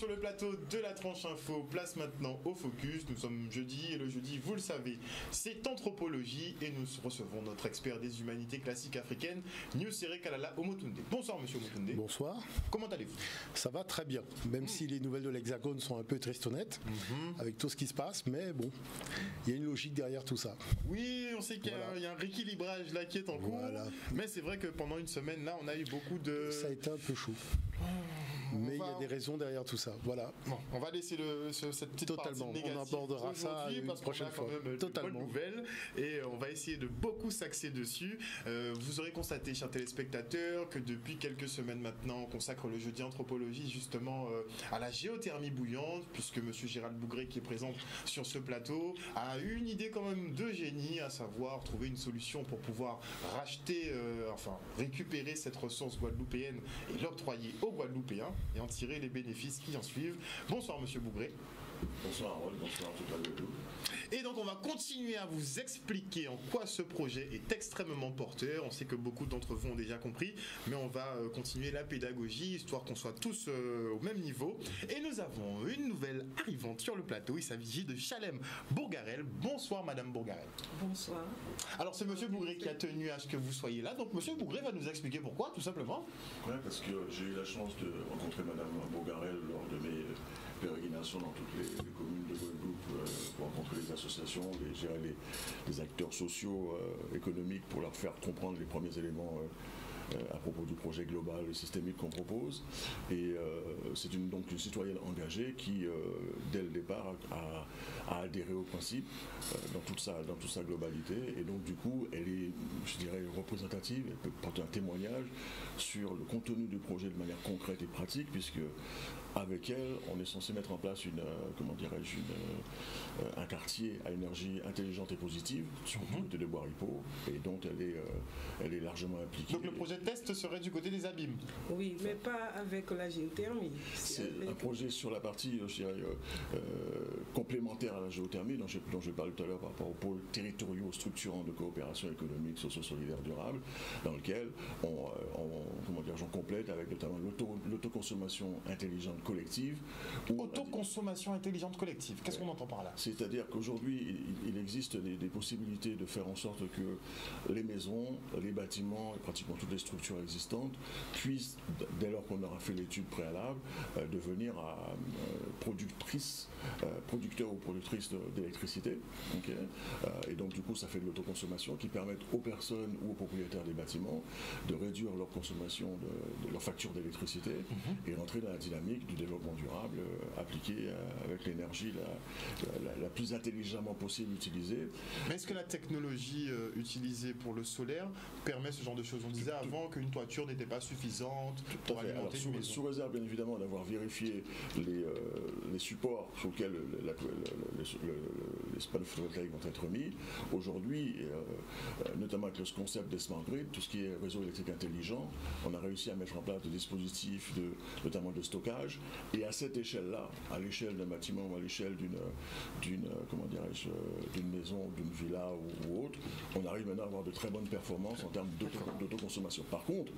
sur le plateau de la tranche info, place maintenant au focus. Nous sommes jeudi et le jeudi, vous le savez, c'est anthropologie et nous recevons notre expert des humanités classiques africaines, Nusere Kalala Omotunde. Bonsoir monsieur Omotunde. Bonsoir. Comment allez-vous? Ça va très bien, même si les nouvelles de l'Hexagone sont un peu tristonnettes avec tout ce qui se passe, mais bon, il y a une logique derrière tout ça. Oui, on sait qu'il y a un rééquilibrage là qui est en cours, mais c'est vrai que pendant une semaine là, on a eu beaucoup de... Ça a été un peu chaud. Mais il y a des raisons derrière tout ça. Voilà. Bon, on va laisser cette petite partie négative. On abordera ça une prochaine fois. Quand même de bonnes nouvelles et on va essayer de beaucoup s'axer dessus. Vous aurez constaté, chers téléspectateurs, que depuis quelques semaines maintenant, on consacre le jeudi anthropologie justement à la géothermie bouillante, puisque Monsieur Gérald Bougré, qui est présent sur ce plateau, a eu une idée quand même de génie, à savoir trouver une solution pour pouvoir racheter, récupérer cette ressource guadeloupéenne et l'octroyer aux Guadeloupéens et en tirer les bénéfices qui en suivent. Bonsoir Monsieur Bougré. Bonsoir Harold, bonsoir tout à l'heure. Et donc on va continuer à vous expliquer en quoi ce projet est extrêmement porteur. On sait que beaucoup d'entre vous ont déjà compris, mais on va continuer la pédagogie, histoire qu'on soit tous au même niveau. Et nous avons une nouvelle arrivante sur le plateau, il s'agit de Chalem Bourgarel. Bonsoir Madame Bourgarel. Bonsoir. Alors c'est Monsieur Bougré qui a tenu à ce que vous soyez là, donc Monsieur Bougré va nous expliquer pourquoi, tout simplement. Oui, parce que j'ai eu la chance de rencontrer Madame Bourgarel lors de mes pérégrinations dans toutes les communes de Guadeloupe pour rencontrer les associations, les acteurs sociaux, économiques, pour leur faire comprendre les premiers éléments à propos du projet global et systémique qu'on propose. Et c'est donc une citoyenne engagée qui, dès le départ, a adhéré au principe dans toute sa globalité. Et donc, du coup, elle est, je dirais, représentative. Elle peut porter un témoignage sur le contenu du projet de manière concrète et pratique, puisque avec elle, on est censé mettre en place un quartier à énergie intelligente et positive sur le côté de Boiripo, et donc elle est largement impliquée. Donc le projet de test serait du côté des abîmes? Oui, mais pas avec la géothermie. C'est un projet sur la partie, je dirais, complémentaire à la géothermie, dont je parlais tout à l'heure par rapport aux pôles territoriaux structurants de coopération économique, socio-solidaire, durable, dans lequel j'en complète avec notamment l'autoconsommation intelligente collective. Autoconsommation intelligente collective, qu'est-ce qu'on entend par là? C'est-à-dire qu'aujourd'hui, il existe des possibilités de faire en sorte que les maisons, les bâtiments et pratiquement toutes les structures existantes puissent, dès lors qu'on aura fait l'étude préalable, devenir producteurs ou productrices d'électricité. Okay. Et donc, du coup, ça fait de l'autoconsommation qui permet aux personnes ou aux propriétaires des bâtiments de réduire leur consommation, de leur facture d'électricité et rentrer dans la dynamique du développement durable appliqué avec l'énergie la plus intelligemment possible utilisée. Mais est-ce que la technologie utilisée pour le solaire permet ce genre de choses? On disait avant qu'une toiture n'était pas suffisante pour alimenter une maison. Sous réserve bien évidemment d'avoir vérifié les supports sur lesquels les panneaux photovoltaïques vont être mis. Aujourd'hui, notamment avec le concept des smart grid, tout ce qui est réseau électrique intelligent, on a réussi à mettre en place des dispositifs notamment de stockage, et à cette échelle-là, à l'échelle d'un bâtiment ou à l'échelle d'une maison, d'une villa ou autre, on arrive maintenant à avoir de très bonnes performances en termes d'autoconsommation. Par contre,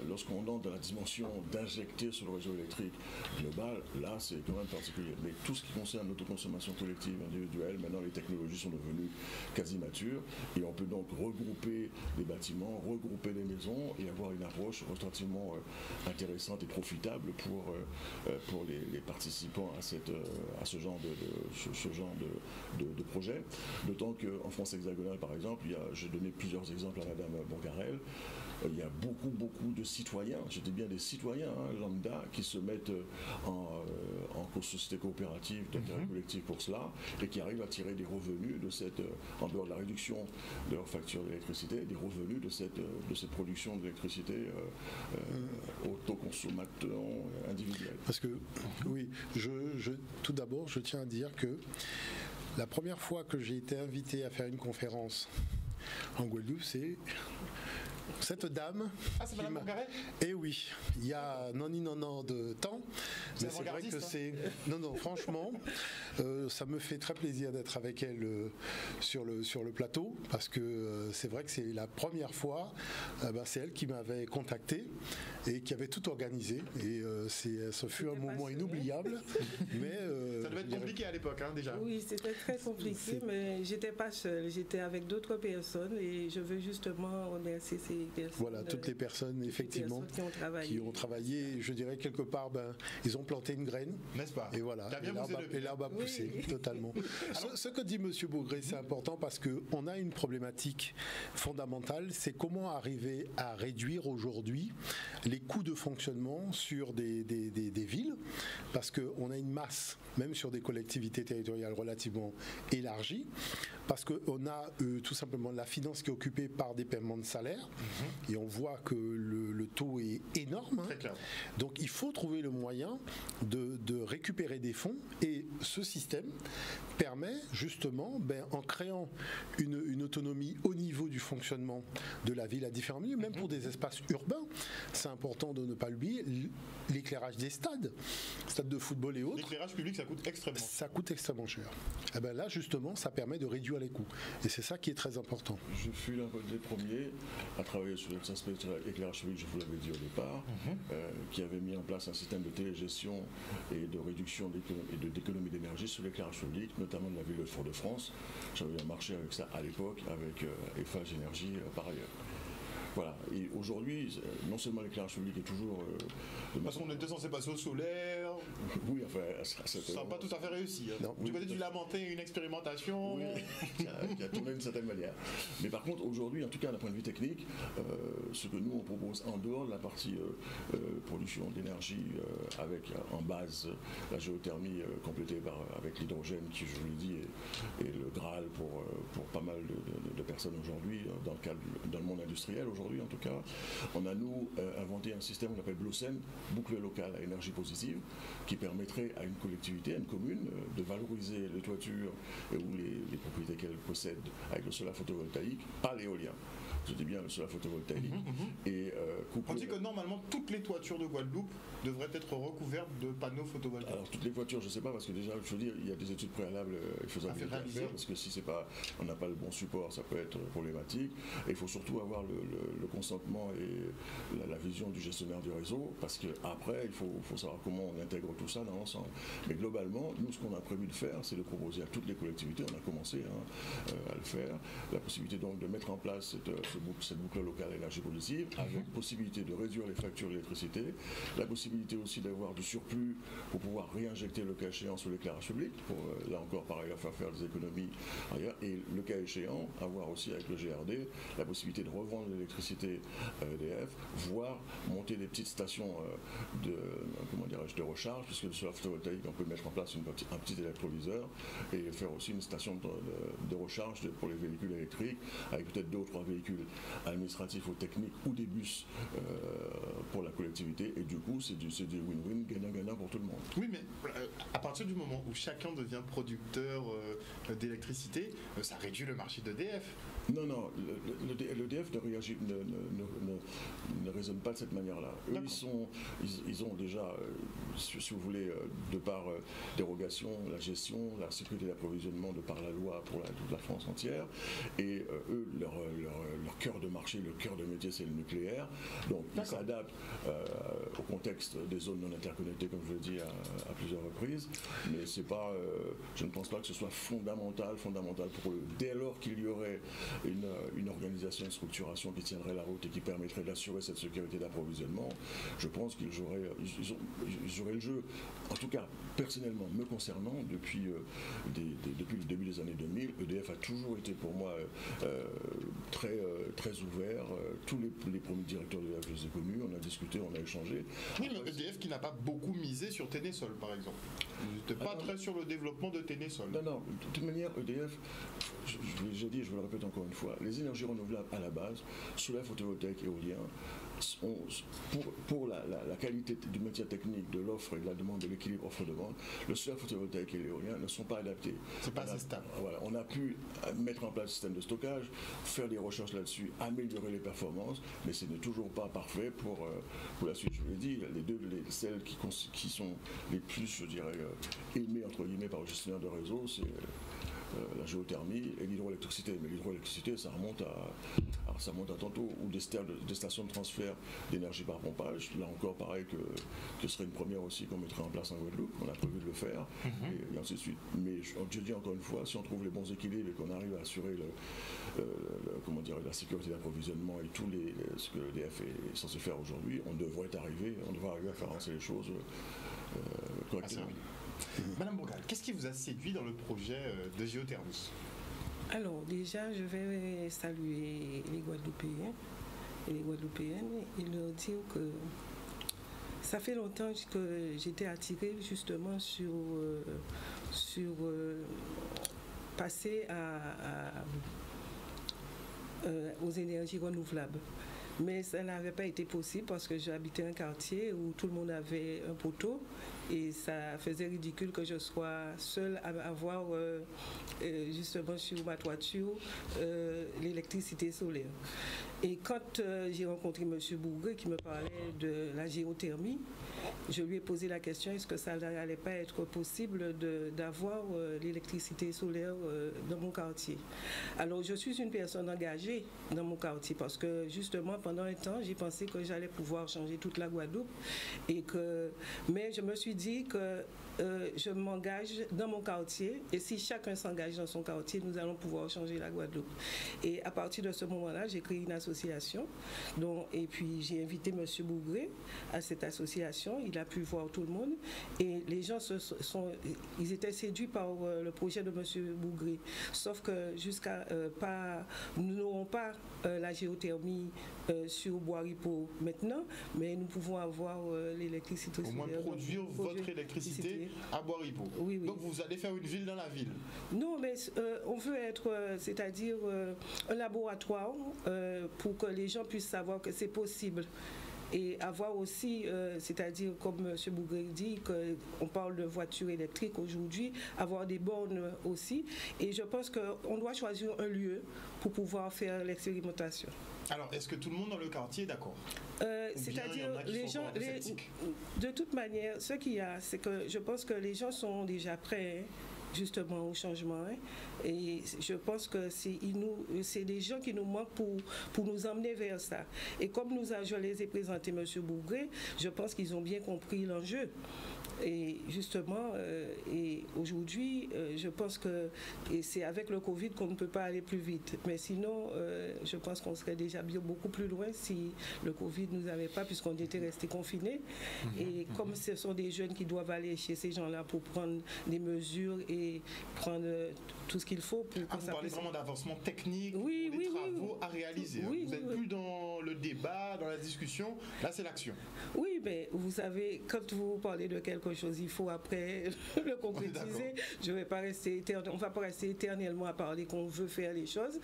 lorsqu'on entre dans la dimension d'injecter sur le réseau électrique global, là c'est quand même particulier. Mais tout ce qui concerne l'autoconsommation collective individuelle, maintenant les technologies sont devenues quasi matures et on peut donc regrouper les bâtiments, regrouper les maisons et avoir une approche relativement intéressante et profitable pour les participants à ce genre de projet. D'autant qu'en France hexagonale, par exemple, j'ai donné plusieurs exemples à Madame Bourgarel, il y a beaucoup de citoyens, je dis bien des citoyens lambda, qui se mettent en société coopérative d'intérêt collectif pour cela et qui arrivent à tirer des revenus de en dehors de la réduction de leur facture d'électricité, des revenus de cette production d'électricité autoconsommation individuelle. Parce que, oui, tout d'abord, je tiens à dire que la première fois que j'ai été invité à faire une conférence en Guadeloupe, c'est cette dame. Ah, c'est Madame Poincaré? Eh oui, il y a non de temps, mais c'est vrai que c'est. Non, franchement, ça me fait très plaisir d'être avec elle sur le plateau, parce que c'est vrai que c'est la première fois, c'est elle qui m'avait contacté et qui avait tout organisé. Et ce fut un moment inoubliable. Mais, ça devait être compliqué à l'époque, déjà. Oui, c'était très compliqué, mais j'étais pas seule. J'étais avec d'autres personnes et je veux justement remercier ces personnes. Voilà, toutes les personnes, effectivement, qui ont travaillé. Je dirais quelque part, ils ont planté une graine. N'est-ce pas? Et voilà, et l'arbre a poussé, totalement. Ce que dit M. Bougré, c'est important parce qu'on a une problématique fondamentale, c'est comment arriver à réduire aujourd'hui les coûts de fonctionnement sur des villes, parce qu'on a une masse, même sur des collectivités territoriales relativement élargies, parce qu'on a tout simplement la finance qui est occupée par des paiements de salaire, et on voit que le taux est énorme. Très clair. Donc il faut trouver le moyen de récupérer des fonds, et ce système permet justement, en créant une autonomie au niveau du fonctionnement de la ville à différents milieux, même pour des espaces urbains. C'est important de ne pas l'oublier, l'éclairage des stades de football et autres. L'éclairage public, ça coûte extrêmement cher. Ça coûte extrêmement cher. Et là, justement, ça permet de réduire les coûts. Et c'est ça qui est très important. Je fus l'un des premiers à travailler sur les aspects de l'éclairage public, je vous l'avais dit au départ, qui avait mis en place un système de télégestion et de réduction d'économie d'énergie sur l'éclairage public, notamment de la ville de Fort-de-France. J'avais marché avec ça à l'époque, avec Eiffage Énergie par ailleurs. Voilà. Et aujourd'hui, non seulement l'éclairage public est toujours... Parce qu'on était censé passer au solaire. Oui, enfin... Ça n'a pas tout à fait réussi. Non, du côté du Lamentin, une expérimentation. Oui, qui a tourné d'une certaine manière. Mais par contre, aujourd'hui, en tout cas d'un point de vue technique, ce que nous, on propose en dehors de la partie production d'énergie avec en base la géothermie complétée avec l'hydrogène qui, je vous l'ai dit, est le Graal pour pas mal de personnes aujourd'hui dans le monde industriel. Aujourd'hui, en tout cas, on a, nous, inventé un système qu'on appelle BLOCEN, boucle locale à énergie positive, qui permettrait à une collectivité, à une commune, de valoriser les toitures ou les propriétés qu'elle possède avec le solaire photovoltaïque, pas l'éolien. Je dis bien le solaire photovoltaïque. Et, on dit que normalement, toutes les toitures de Guadeloupe devraient être recouvertes de panneaux photovoltaïques. Alors, toutes les toitures, je ne sais pas, parce que déjà, je veux dire, il y a des études préalables, il faut savoir faire, parce que si c'est pas, on n'a pas le bon support, ça peut être problématique. Et il faut surtout avoir le consentement et la vision du gestionnaire du réseau, parce qu'après, il faut savoir comment on intègre tout ça dans l'ensemble. Mais globalement, nous, ce qu'on a prévu de faire, c'est de proposer à toutes les collectivités, on a commencé à le faire, la possibilité donc de mettre en place cette boucle locale à énergie positive, avec possibilité de réduire les factures d'électricité, la possibilité aussi d'avoir du surplus pour pouvoir réinjecter le cas échéant sur l'éclairage public, pour là encore par ailleurs faire des économies ailleurs, et le cas échéant, avoir aussi avec le GRD la possibilité de revendre l'électricité à EDF, voire monter des petites stations de recharge, puisque sur la photovoltaïque, on peut mettre en place un petit électrolyseur et faire aussi une station de recharge pour les véhicules électriques, avec peut-être 2 ou 3 véhicules administratifs ou techniques ou des bus pour la collectivité, et du coup c'est du win-win, gagnant-gagnant pour tout le monde. Oui, mais à partir du moment où chacun devient producteur d'électricité, ça réduit le marché d'EDF. Non, l'EDF ne raisonne pas de cette manière-là. Eux, ils ont déjà, si vous voulez, de par dérogation, la gestion, la sécurité d'approvisionnement de par la loi pour toute la France entière, et eux, leur cœur de marché, leur cœur de métier, c'est le nucléaire. Donc, ils s'adaptent au contexte des zones non interconnectées, comme je l'ai dit à plusieurs reprises, mais c'est pas, je ne pense pas que ce soit fondamental pour eux. Dès lors qu'il y aurait une organisation, une structuration qui tiendrait la route et qui permettrait d'assurer cette sécurité d'approvisionnement, je pense qu'ils joueraient le jeu. En tout cas, personnellement, me concernant, depuis le début des années 2000, EDF a toujours été pour moi très ouvert. Tous les premiers directeurs d'EDF, je les ai connus, on a discuté, on a échangé. Oui, mais EDF qui n'a pas beaucoup misé sur Ténésol, par exemple. Ils n'étaient pas très sur le développement de Ténésol. Non, de toute manière, EDF, je l'ai déjà dit, je vous le répète encore une fois, les énergies renouvelables à la base, solaire, photovoltaïque, éolien, pour la qualité du maintien technique de l'offre et de la demande, de l'équilibre offre-demande, le solaire photovoltaïque et l'éolien ne sont pas adaptés. C'est pas assez stable. Voilà, on a pu mettre en place un système de stockage, faire des recherches là-dessus, améliorer les performances, mais ce n'est toujours pas parfait pour la suite. Je vous l'ai dit, celles qui sont les plus, je dirais, aimées entre guillemets par le gestionnaire de réseau, c'est la géothermie et l'hydroélectricité. Mais l'hydroélectricité, ça remonte à tantôt, ou des stations de transfert d'énergie par pompage. Là encore, pareil que ce serait une première aussi qu'on mettrait en place en Guadeloupe. On a prévu de le faire, et ainsi de suite. Mais je dis encore une fois, si on trouve les bons équilibres et qu'on arrive à assurer la sécurité d'approvisionnement et ce que l'EDF est censé faire aujourd'hui, on devrait arriver à faire avancer les choses correctement. Madame Bourgal, qu'est-ce qui vous a séduit dans le projet de géothermie? Alors déjà, je vais saluer les Guadeloupéens et les Guadeloupéennes et leur dire que ça fait longtemps que j'étais attirée justement sur passer aux énergies renouvelables. Mais ça n'avait pas été possible parce que j'habitais un quartier où tout le monde avait un poteau et ça faisait ridicule que je sois seule à avoir justement sur ma toiture l'électricité solaire. Et quand j'ai rencontré M. Bourgré qui me parlait de la géothermie, je lui ai posé la question, est-ce que ça n'allait pas être possible d'avoir l'électricité solaire dans mon quartier? Alors je suis une personne engagée dans mon quartier parce que justement pendant un temps j'ai pensé que j'allais pouvoir changer toute la Guadeloupe mais je me suis dit que je m'engage dans mon quartier et si chacun s'engage dans son quartier, nous allons pouvoir changer la Guadeloupe. Et à partir de ce moment-là, j'ai créé une association et puis j'ai invité M. Bourgré à cette association. Il a pu voir tout le monde et les gens ils étaient séduits par le projet de M. Bourgré. Sauf que nous n'aurons pas la géothermie sur Bois-Ripeau maintenant, mais nous pouvons avoir l'électricité solaire. Au moins produire votre électricité à Bois-Ripeau. Oui. Donc vous allez faire une ville dans la ville. Non, mais on veut être, c'est-à-dire un laboratoire pour que les gens puissent savoir que c'est possible. Et avoir aussi, c'est-à-dire comme M. Bourgré dit, qu'on parle de voitures électriques aujourd'hui, avoir des bornes aussi. Et je pense qu'on doit choisir un lieu pour pouvoir faire l'expérimentation. Alors, est-ce que tout le monde dans le quartier est d'accord? C'est-à-dire, les gens, de toute manière, ce qu'il y a, c'est que je pense que les gens sont déjà prêts, justement, au changement. Et je pense que c'est des gens qui nous manquent pour nous emmener vers ça. Et comme je les ai présentés, M. Bourgré, je pense qu'ils ont bien compris l'enjeu. Et justement, et aujourd'hui, je pense que c'est avec le Covid qu'on ne peut pas aller plus vite. Mais sinon, je pense qu'on serait déjà beaucoup plus loin si le Covid ne nous avait pas, puisqu'on était restés confinés. Et comme ce sont des jeunes qui doivent aller chez ces gens-là pour prendre des mesures et prendre tout ce qu'il faut pour que vous parlez vraiment d'avancement technique, des travaux à réaliser. Oui, vous n'êtes plus dans le débat, dans la discussion. Là, c'est l'action. Oui, mais vous savez, quand vous parlez de quelque chose, il faut après le concrétiser. On ne va pas rester éternellement à parler qu'on veut faire les choses.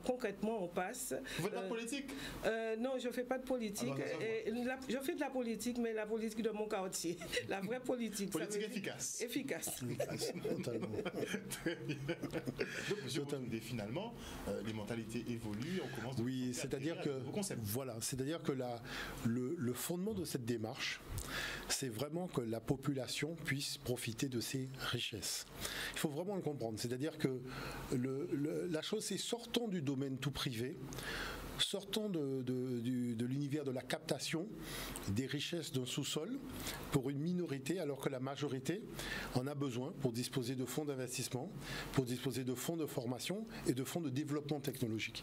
Concrètement, on passe. Vous faites pas de politique? Non, je ne fais pas de politique. Je fais de la politique, mais la politique de mon quartier. La vraie politique. Politique efficace. Efficace. Totalement. Très bien. Donc, finalement, les mentalités évoluent, on commence. Oui, c'est-à-dire que c'est-à-dire que le fondement de cette démarche, c'est vraiment que la population puisse profiter de ces richesses. Il faut vraiment le comprendre. C'est-à-dire que la chose, c'est sortons du domaine tout privé. Sortons de l'univers de la captation des richesses d'un sous-sol pour une minorité, alors que la majorité en a besoin pour disposer de fonds d'investissement, pour disposer de fonds de formation et de fonds de développement technologique.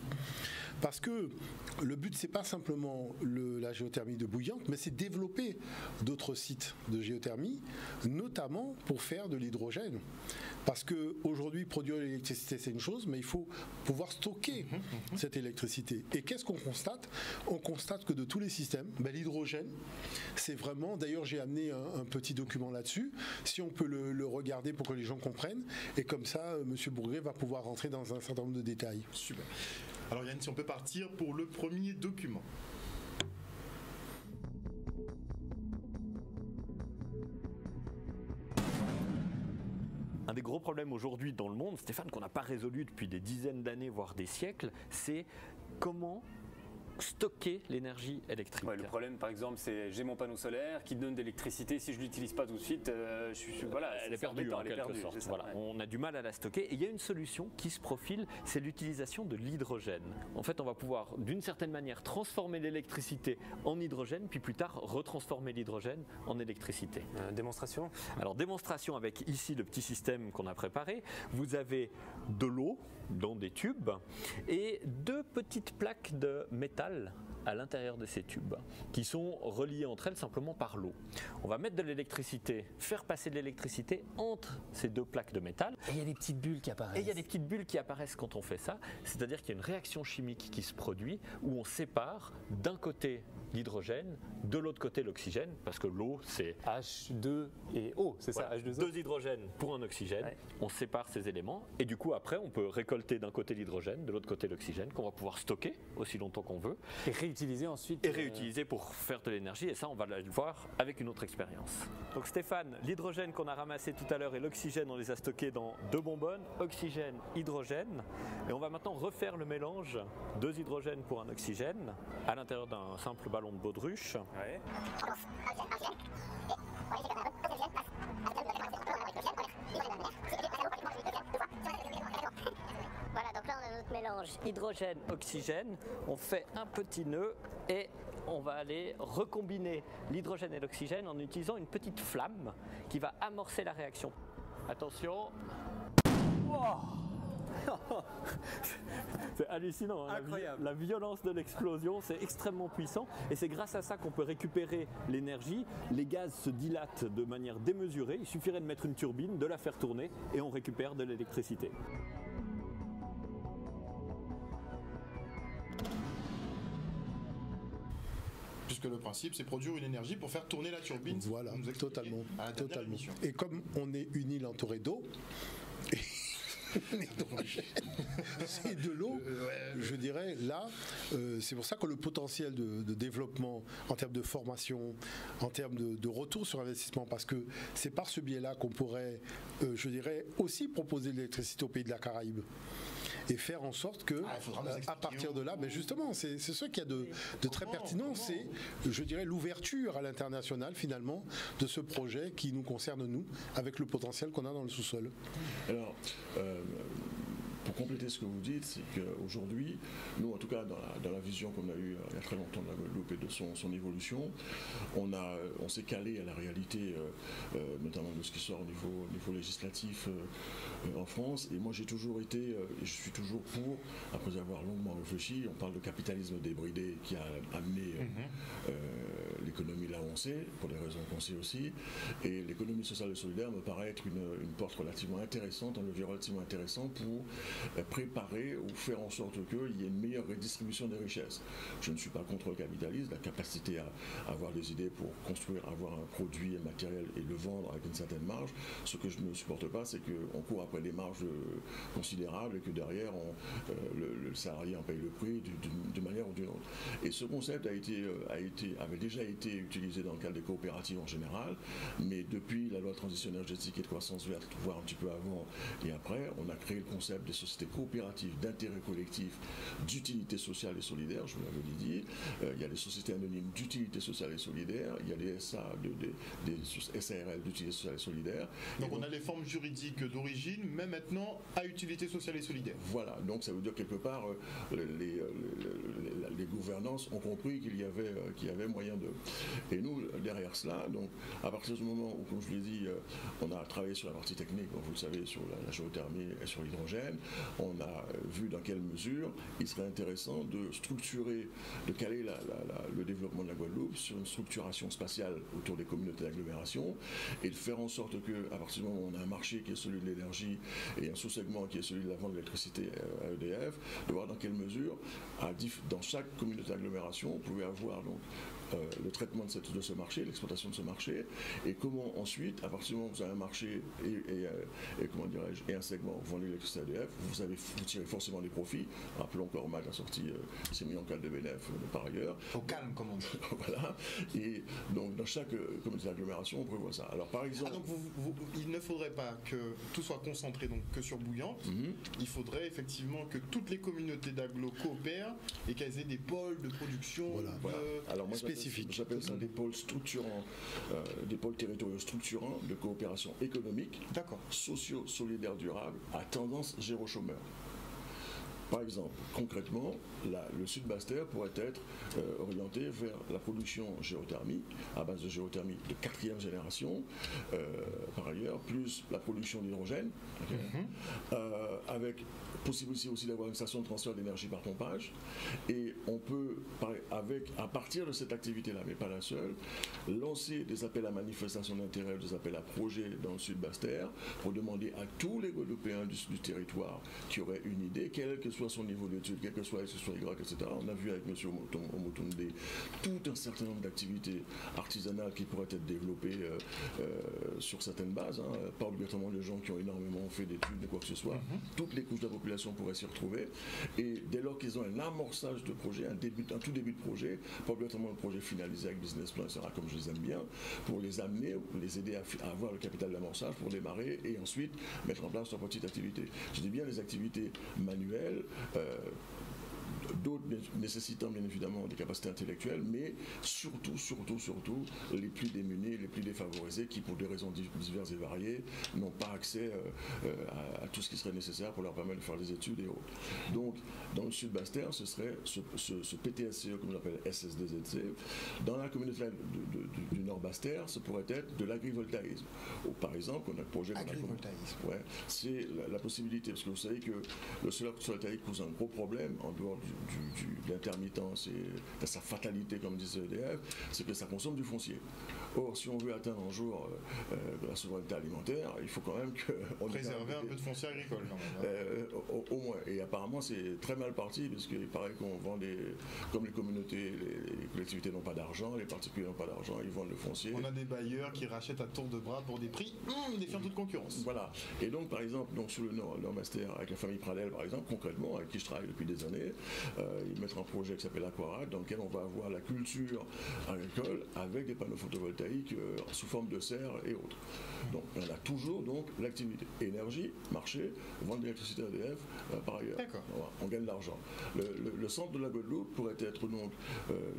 Parce que le but, c'est pas simplement la géothermie de Bouillante, mais c'est développer d'autres sites de géothermie, notamment pour faire de l'hydrogène. Parce qu'aujourd'hui, produire l'électricité, c'est une chose, mais il faut pouvoir stocker cette électricité. Et qu'est-ce qu'on constate? On constate que de tous les systèmes, l'hydrogène, c'est vraiment... D'ailleurs, j'ai amené un petit document là-dessus, si on peut le regarder pour que les gens comprennent. Et comme ça, M. Bourgré va pouvoir rentrer dans un certain nombre de détails. Super. Alors Yann, si on peut partir pour le premier document. des gros problèmes aujourd'hui dans le monde, Stéphane, qu'on n'a pas résolu depuis des dizaines d'années, voire des siècles, c'est comment stocker l'énergie électrique. Ouais, le problème, par exemple, c'est j'ai mon panneau solaire qui donne de l'électricité. Si je ne l'utilise pas tout de suite, elle est perdue en quelque sorte. Voilà, on a du mal à la stocker. Et il y a une solution qui se profile, c'est l'utilisation de l'hydrogène. En fait, on va pouvoir, d'une certaine manière, transformer l'électricité en hydrogène, puis plus tard, retransformer l'hydrogène en électricité. Démonstration ? Alors, démonstration avec ici le petit système qu'on a préparé. Vous avez de l'eau dans des tubes et 2 petites plaques de métal à l'intérieur de ces tubes qui sont reliées entre elles simplement par l'eau. On va mettre de l'électricité, faire passer de l'électricité entre ces 2 plaques de métal. Et il y a des petites bulles qui apparaissent. Et il y a des petites bulles qui apparaissent quand on fait ça, c'est-à-dire qu'il y a une réaction chimique qui se produit où on sépare d'un côté l'hydrogène, de l'autre côté l'oxygène, parce que l'eau c'est H2 et O, c'est ça, H2O. 2 hydrogènes pour un oxygène, ouais. On sépare ces éléments et du coup après on peut récolter d'un côté l'hydrogène, de l'autre côté l'oxygène qu'on va pouvoir stocker aussi longtemps qu'on veut. Et réutiliser ensuite. Et réutiliser pour faire de l'énergie et ça on va le voir avec une autre expérience. Donc Stéphane, l'hydrogène qu'on a ramassé tout à l'heure et l'oxygène on les a stockés dans 2 bonbonnes, oxygène, hydrogène et on va maintenant refaire le mélange, 2 hydrogènes pour un oxygène à l'intérieur d'un simple ballon de baudruche. Ouais. Voilà, donc là on a notre mélange. Hydrogène, oxygène, on fait un petit nœud et on va aller recombiner l'hydrogène et l'oxygène en utilisant une petite flamme qui va amorcer la réaction. Attention. C'est hallucinant, hein, incroyable. La violence de l'explosion, c'est extrêmement puissant et c'est grâce à ça qu'on peut récupérer l'énergie. Les gaz se dilatent de manière démesurée, il suffirait de mettre une turbine, de la faire tourner et on récupère de l'électricité. Puisque le principe, c'est produire une énergie pour faire tourner la turbine. Voilà, totalement. Totalement. Et comme on est une île entourée d'eau, c'est de l'eau, je dirais, là, c'est pour ça que le potentiel de développement en termes de formation, en termes de retour sur investissement, parce que c'est par ce biais-là qu'on pourrait, je dirais, aussi proposer de l'électricité aux pays de la Caraïbe. Et faire en sorte que, à partir de là, mais justement, c'est ce qu'il y a de très pertinent, c'est, je dirais, l'ouverture à l'international, finalement, de ce projet qui nous concerne, nous, avec le potentiel qu'on a dans le sous-sol. Alors, pour compléter ce que vous dites, c'est qu'aujourd'hui, nous, en tout cas, dans la vision qu'on a eue il y a très longtemps de la Guadeloupe et de son évolution, on s'est calé à la réalité, notamment de ce qui sort au niveau législatif en France. Et moi, j'ai toujours été, et je suis toujours pour, après avoir longuement réfléchi, on parle de capitalisme débridé qui a amené l'économie là où on sait, pour des raisons qu'on sait aussi. Et l'économie sociale et solidaire me paraît être une porte relativement intéressante, un levier relativement intéressant pour préparer ou faire en sorte qu'il y ait une meilleure redistribution des richesses. Je ne suis pas contre le capitalisme, la capacité à avoir des idées pour construire, avoir un produit, un matériel et le vendre avec une certaine marge. Ce que je ne supporte pas, c'est qu'on court après des marges considérables et que derrière, le salarié en paye le prix d'une manière ou d'une autre. Et ce concept avait déjà été utilisé dans le cadre des coopératives en général, mais depuis la loi de transition énergétique et de croissance verte, voire un petit peu avant et après, on a créé le concept des sociétés coopératives d'intérêt collectif d'utilité sociale et solidaire, je vous l'avais dit. Il y a les sociétés anonymes d'utilité sociale et solidaire, il y a les SA, des SARL d'utilité sociale et solidaire. Donc on a les formes juridiques d'origine, mais maintenant à utilité sociale et solidaire. Voilà, donc ça veut dire quelque part les gouvernances ont compris qu'il y avait moyen de... Et nous, derrière cela, donc à partir du moment où, comme je l'ai dit, on a travaillé sur la partie technique, comme vous le savez, sur la géothermie et sur l'hydrogène, on a vu dans quelle mesure il serait intéressant de structurer, de caler le développement de la Guadeloupe sur une structuration spatiale autour des communautés d'agglomération et de faire en sorte qu'à partir du moment où on a un marché qui est celui de l'énergie et un sous-segment qui est celui de la vente d'électricité à EDF, de voir dans quelle mesure, dans chaque communauté d'agglomération, on pouvait avoir donc le traitement de ce marché, l'exploitation de ce marché, et comment ensuite, à partir du moment où vous avez un marché et un segment, vous vendez l'électricité EDF, vous tirez forcément des profits. Rappelons qu'Ormat a sorti ses millions de de bénéfices par ailleurs. Au calme, comme on dit. Voilà. Et donc dans chaque communauté d'agglomération, on prévoit ça. Alors par exemple, donc il ne faudrait pas que tout soit concentré donc que sur Bouillante. Il faudrait effectivement que toutes les communautés d'agglo coopèrent et qu'elles aient des pôles de production Alors moi, spécifiques. J'appelle ça des pôles structurants, des pôles territoriaux structurants de coopération économique, socio-solidaire durable, à tendance zéro chômeur. Par exemple, concrètement, le Sud Basse-Terre pourrait être orienté vers la production géothermique, à base de géothermie de 4e génération, par ailleurs, plus la production d'hydrogène, avec possibilité aussi d'avoir une station de transfert d'énergie par pompage. Et on peut, à partir de cette activité-là, mais pas la seule, lancer des appels à manifestation d'intérêt, des appels à projets dans le Sud Basse-Terre, pour demander à tous les Guadeloupéens du territoire qui auraient une idée, quel que soit son niveau d'études, quel que soit X, Y, etc. On a vu avec M. Omotunde tout un certain nombre d'activités artisanales qui pourraient être développées sur certaines bases, pas obligatoirement les gens qui ont énormément fait d'études ou quoi que ce soit. Toutes les couches de la population pourraient s'y retrouver. Et dès lors qu'ils ont un amorçage de projet, un tout début de projet, pas obligatoirement le projet finalisé avec business plan, etc., comme je les aime bien, pour les amener, les aider à avoir le capital d'amorçage pour démarrer et ensuite mettre en place leur petite activité. Je dis bien les activités manuelles, d'autres nécessitant bien évidemment des capacités intellectuelles, mais surtout les plus démunis, les plus défavorisés qui pour des raisons diverses et variées n'ont pas accès à tout ce qui serait nécessaire pour leur permettre de faire des études et autres. Donc dans le Sud Basse-Terre, ce serait ce PTSCE, comme on l'appelle SSDZC. Dans la communauté du Nord Basse-Terre, ce pourrait être de l'agrivoltaïsme. Par exemple, on a un projet c'est la possibilité, parce que vous savez que le solaire photovoltaïque pose un gros problème en dehors de l'intermittence et de sa fatalité, comme disait EDF, c'est que ça consomme du foncier. Or, si on veut atteindre un jour la souveraineté alimentaire, il faut quand même qu'on préserver un peu de foncier agricole. Au moins. Et apparemment, c'est très mal parti, parce qu'il paraît qu'on vend comme les communautés, les collectivités n'ont pas d'argent, les particuliers n'ont pas d'argent, ils vendent le foncier. On a des bailleurs qui rachètent à tour de bras pour des prix défiant toute concurrence. Voilà. Et donc, par exemple, sur le Nord-Master, avec la famille Pradel, par exemple, concrètement, avec qui je travaille depuis des années, ils mettent un projet qui s'appelle Aquarad, dans lequel on va avoir la culture agricole avec des panneaux photovoltaïques sous forme de serre et autres. Donc on a toujours l'activité tout-énergie, marché, vente d'électricité EDF par ailleurs. Voilà, on gagne de l'argent. Le centre de la Guadeloupe pourrait être donc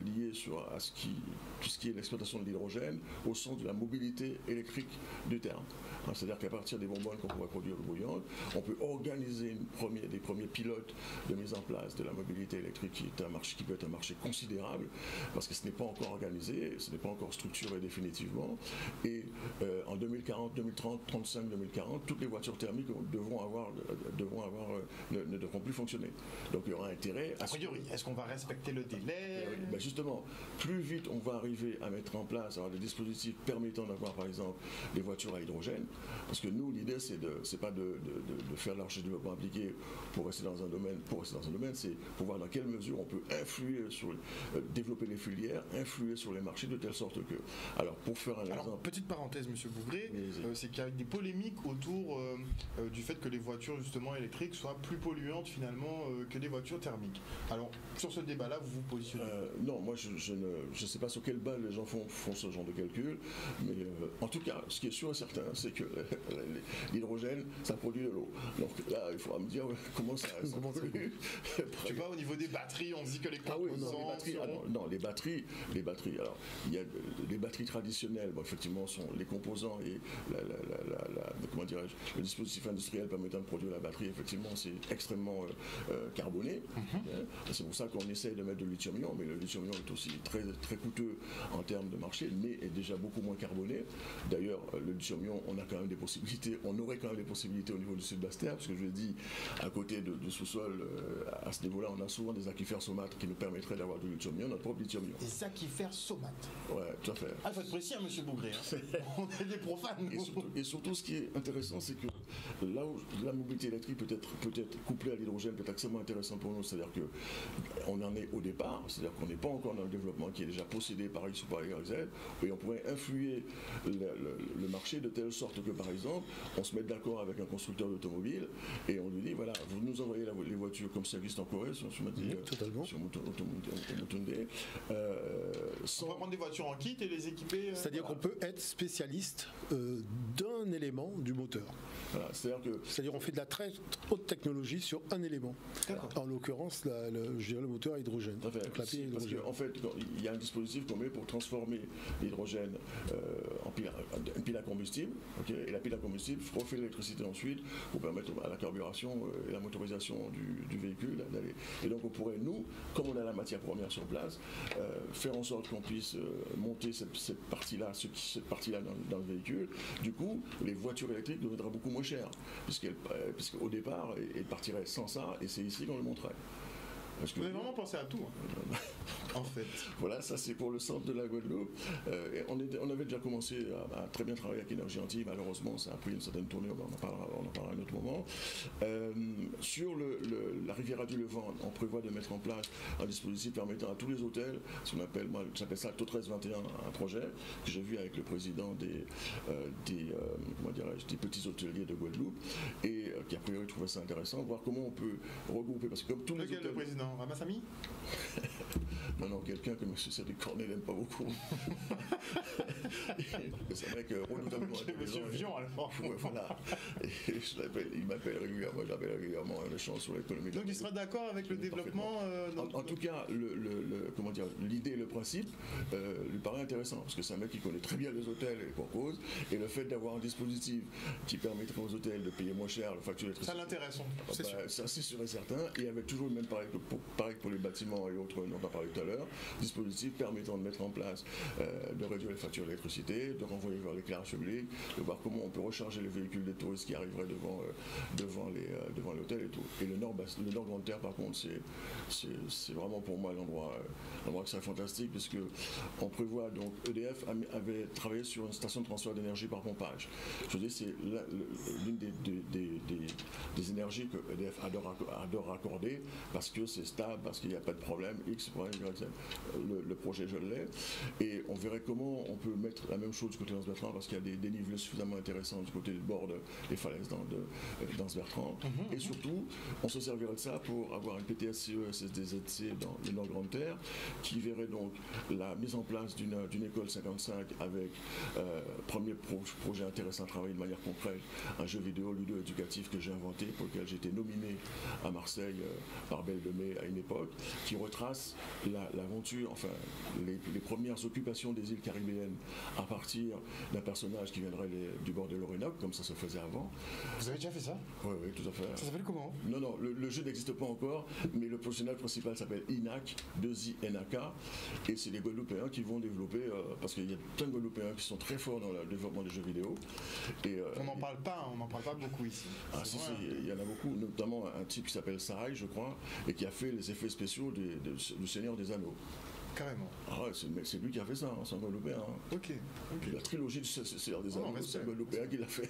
lié à tout ce qui est l'exploitation de l'hydrogène au sens de la mobilité électrique du terme. C'est-à-dire qu'à partir des bonbonnes qu'on pourrait produire bouillantes, on peut organiser des premiers pilotes de mise en place de la mobilité électrique qui peut être un marché considérable, parce que ce n'est pas encore organisé, ce n'est pas encore structuré définitivement. Et en 2040, 2030, 35, 2040, toutes les voitures thermiques ne devront plus fonctionner. Donc il y aura intérêt à... A priori, est-ce qu'on va respecter le délai? Ben justement, plus vite on va arriver à mettre en place des dispositifs permettant d'avoir par exemple des voitures à hydrogène, parce que nous, l'idée, c'est pas de faire de la recherche et développement appliqué pour rester dans un domaine, c'est pour voir dans quelle mesure on peut influer développer les filières, influer sur les marchés de telle sorte que... Alors, pour faire un exemple... Petite parenthèse, M. Bougré, c'est qu'il y a des polémiques autour du fait que les voitures, justement, électriques soient plus polluantes, finalement, que des voitures thermiques. Alors, sur ce débat-là, vous vous positionnez? Non, moi, je ne sais pas sur quelle base les gens font ce genre de calcul, mais en tout cas, ce qui est sûr et certain, c'est que l'hydrogène, ça produit de l'eau. Donc là, il faudra me dire comment ça pollue. Tu vois, au niveau des batteries, on dit que les composants... les batteries. Alors, il y a les batteries traditionnelles, effectivement, sont les composants et le dispositif industriel permettant de produire la batterie, effectivement, c'est extrêmement carboné. C'est pour ça qu'on essaye de mettre de lithium-ion, mais le lithium-ion est aussi très, très coûteux en termes de marché, mais est déjà beaucoup moins carboné. D'ailleurs, le lithium-ion, on aurait quand même des possibilités au niveau du Sud Basse-Terre, parce que je l'ai dit, à côté de sous-sol, à ce niveau-là, on a souvent des aquifères saumâtres qui nous permettraient d'avoir du lithium-ion, notre propre lithium-ion. Des aquifères saumâtres? Ouais, tout à fait. Il faut être précis, M. Bougré. On est des profanes. Et surtout, ce qui est intéressant, c'est que là où la mobilité électrique peut être couplée à l'hydrogène peut être extrêmement intéressant pour nous, c'est-à-dire qu'on en est au départ, c'est-à-dire qu'on n'est pas encore dans le développement qui est déjà possédé par X ou par Y, Z, et on pourrait influer le marché de telle sorte que, par exemple, on se met d'accord avec un constructeur d'automobile et on lui dit, voilà, vous nous envoyez les voitures comme ça existe en Corée, sur Motunde. On va prendre des voitures en kit et les équiper. C'est-à-dire qu'on peut être spécialiste d'un élément du moteur. Voilà, c'est-à-dire on fait de la très haute technologie sur un élément. En l'occurrence, je dirais le moteur à hydrogène. Parce qu'en fait, il y a un dispositif qu'on met pour transformer l'hydrogène en pile à combustible. Et la pile à combustible refait l'électricité ensuite pour permettre à la carburation et la motorisation du véhicule d'aller. Et donc on pourrait, nous, comme on a la matière première sur place, faire en sorte qu'on puisse monter cette partie-là dans le véhicule. Du coup, les voitures électriques deviendraient beaucoup moins chères, puisqu'au départ, elles partiraient sans ça, et c'est ici qu'on le montrait. Vous avez vraiment pensé à tout, en fait. Voilà, ça c'est pour le centre de la Guadeloupe. On avait déjà commencé à très bien travailler avec Énergie Antilles, malheureusement ça a pris une certaine tournée, on en parlera à un autre moment. Sur la riviera du Levant, on prévoit de mettre en place un dispositif permettant à tous les hôtels, ce qu'on appelle, moi j'appelle ça Taux 1321, un projet que j'ai vu avec le président des petits hôteliers de Guadeloupe, et qui a priori trouvait ça intéressant, voir comment on peut regrouper, parce que comme tous les hôtels... Le président Ramassami? Non, quelqu'un que M. Cédric Cornet n'aime pas beaucoup. C'est vrai que renouvellement Monsieur Vion, alors. Voilà. Et il m'appelle régulièrement, j'appelle régulièrement un échange sur l'économie. Donc il sera d'accord avec le développement en tout cas, l'idée et le principe lui paraît intéressant, parce que c'est un mec qui connaît très bien les hôtels et pour cause, et le fait d'avoir un dispositif qui permettrait aux hôtels de payer moins cher la facture d'électricité. Ça l'intéresse, c'est sûr. Ça c'est sûr et certain, et avec toujours le même pareil pour les bâtiments et autres, on en a parlé tout à l'heure, dispositif permettant de mettre en place, de réduire les factures d'électricité, de renvoyer vers l'éclairage public, de voir comment on peut recharger les véhicules des touristes qui arriveraient devant l'hôtel et tout. Et le Nord Grande Terre, par contre, c'est vraiment pour moi l'endroit qui serait fantastique, puisque on prévoit, donc EDF avait travaillé sur une station de transfert d'énergie par pompage. Je veux dire, c'est l'une des énergies que EDF adore accorder, parce que c'est stable, parce qu'il n'y a pas de problème, X, problème, Y, Z. Le projet, je l'ai, et on verrait comment on peut mettre la même chose du côté d'Anse-Bertrand, parce qu'il y a des dénivelés suffisamment intéressants du côté du bord des falaises d'Anse-Bertrand. Et surtout, on se servirait de ça pour avoir une PTSCE SSDZC dans le Nord Grande Terre, qui verrait donc la mise en place d'une école 55 avec premier projet intéressant à travailler de manière concrète, un jeu vidéo ludo-éducatif que j'ai inventé, pour lequel j'ai été nominé à Marseille par Belle de Mai à une époque, qui retrace l'aventure, enfin les premières occupations des îles caribéennes à partir d'un personnage qui viendrait du bord de l'Orénoque, comme ça se faisait avant. Vous avez déjà fait ça? Oui, tout à fait. Ça s'appelle comment? Non, le jeu n'existe pas encore, mais le personnage principal s'appelle INAC, 2INAK, et c'est les Guadeloupéens qui vont développer, parce qu'il y a plein de Guadeloupéens qui sont très forts dans le développement des jeux vidéo. Et, on n'en parle pas beaucoup ici. Ah si, il y en a beaucoup, notamment un type qui s'appelle Sarai, je crois, et qui a fait les effets spéciaux du Seigneur des Anneaux. Carrément. Ah ouais, c'est lui qui a fait ça, c'est un Guadeloupéen. Ok. La trilogie du Seigneur des Anneaux, c'est un Guadeloupéen qui l'a fait.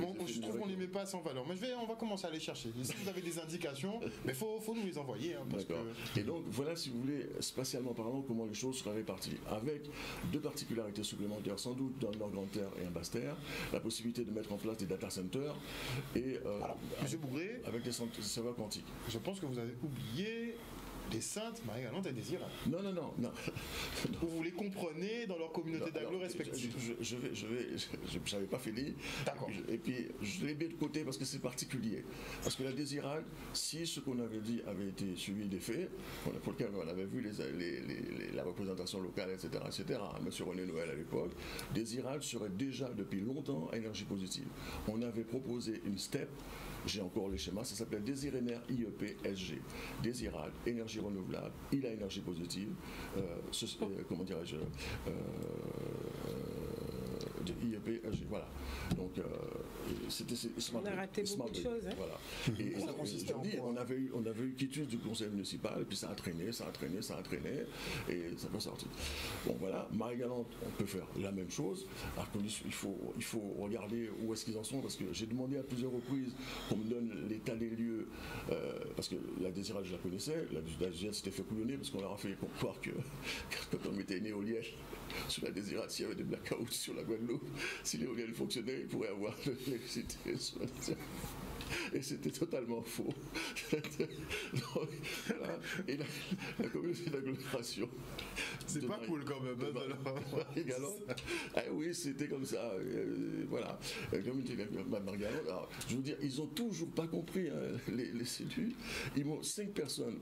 Bon, je trouve qu'on ne les met pas sans valeur. Mais on va commencer à les chercher. Si vous avez des indications, mais faut nous les envoyer. D'accord. Et donc, voilà, si vous voulez, spatialement parlant, comment les choses seraient réparties. Avec deux particularités supplémentaires, sans doute dans le Nord Grande Terre et en Basse Terre, la possibilité de mettre en place des data centers et alors, M. Bougré, avec des serveurs quantiques. Je pense que vous avez oublié les Saintes, Marie-Galante et Désirade. Non. Vous les comprenez dans leur communauté d'agglos respective. Je n'avais pas fini. D'accord. Et puis, je l'ai mis de côté parce que c'est particulier. Parce que la Désirade, si ce qu'on avait dit avait été suivi des faits, pour lequel on avait vu la représentation locale, etc., M. René Noël à l'époque, Désirade serait déjà depuis longtemps à énergie positive. On avait proposé une STEP. J'ai encore les schémas, ça s'appelle Désiréner IEP SG. Désirade, énergie renouvelable, il a énergie positive, comment dirais-je, IEP, voilà. Donc, c'était on a raté beaucoup de choses. Hein. Voilà. Et ça consistait on avait eu quitus du conseil municipal, et puis ça a traîné, et ça n'a pas sorti. Bon, voilà. Marie-Galante, on peut faire la même chose. Il faut regarder où est-ce qu'ils en sont, parce que j'ai demandé à plusieurs reprises qu'on me donne l'état des lieux, parce que la Désirade, je la connaissais, la Désirade s'était fait couillonner, parce qu'on leur a fait croire que quand on mettait une éolienne sur la Désirade, s'il y avait des blackouts sur la Guadeloupe, si l'éolienne fonctionnait, il pourrait avoir de l'électricité sur la Désirade. Et c'était totalement faux. Donc, voilà. Et la communauté d'agglomération. C'est pas cool quand même. Ah oui, c'était comme ça. Voilà. La communauté d'agglomération. Alors, je veux dire, ils n'ont toujours pas compris, hein, les cellules. Ils m'ont 5 personnes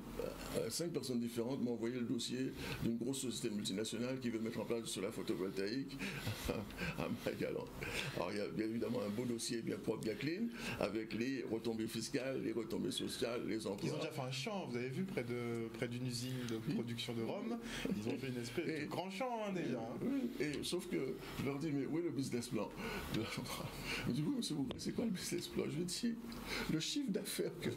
différentes m'ont envoyé le dossier d'une grosse société multinationale qui veut mettre en place de la photovoltaïque à Marie-Galante. Alors, il y a bien évidemment un beau dossier bien propre, bien clean, avec les retombées fiscales, les retombées sociales, les emplois. Ils ont déjà fait un champ, vous avez vu, près d'une usine de production de rhum. Ils ont fait une espèce de grand champ, hein, déjà. Oui, et sauf que je leur dis, mais où est le business plan de la centrale? Ils me disent, oui, monsieur Bougret, c'est quoi le business plan? Je lui dis, le chiffre d'affaires que...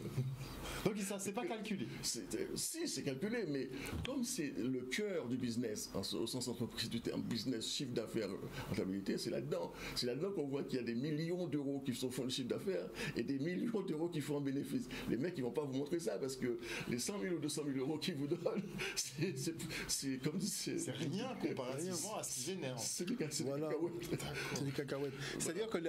Donc ça, c'est pas calculé. Si, c'est calculé, mais comme c'est le cœur du business, au sens entreprise du terme, business, chiffre d'affaires, rentabilité, c'est là-dedans. C'est là-dedans qu'on voit qu'il y a des millions d'euros qui font le chiffre d'affaires et des millions d'euros qui font un bénéfice. Les mecs, ils vont pas vous montrer ça parce que les 100 000 ou 200 000 euros qu'ils vous donnent, c'est comme si c'est rien comparativement à ce qu'ils génèrent. C'est des cacahuètes. C'est des cacahuètes. C'est-à-dire que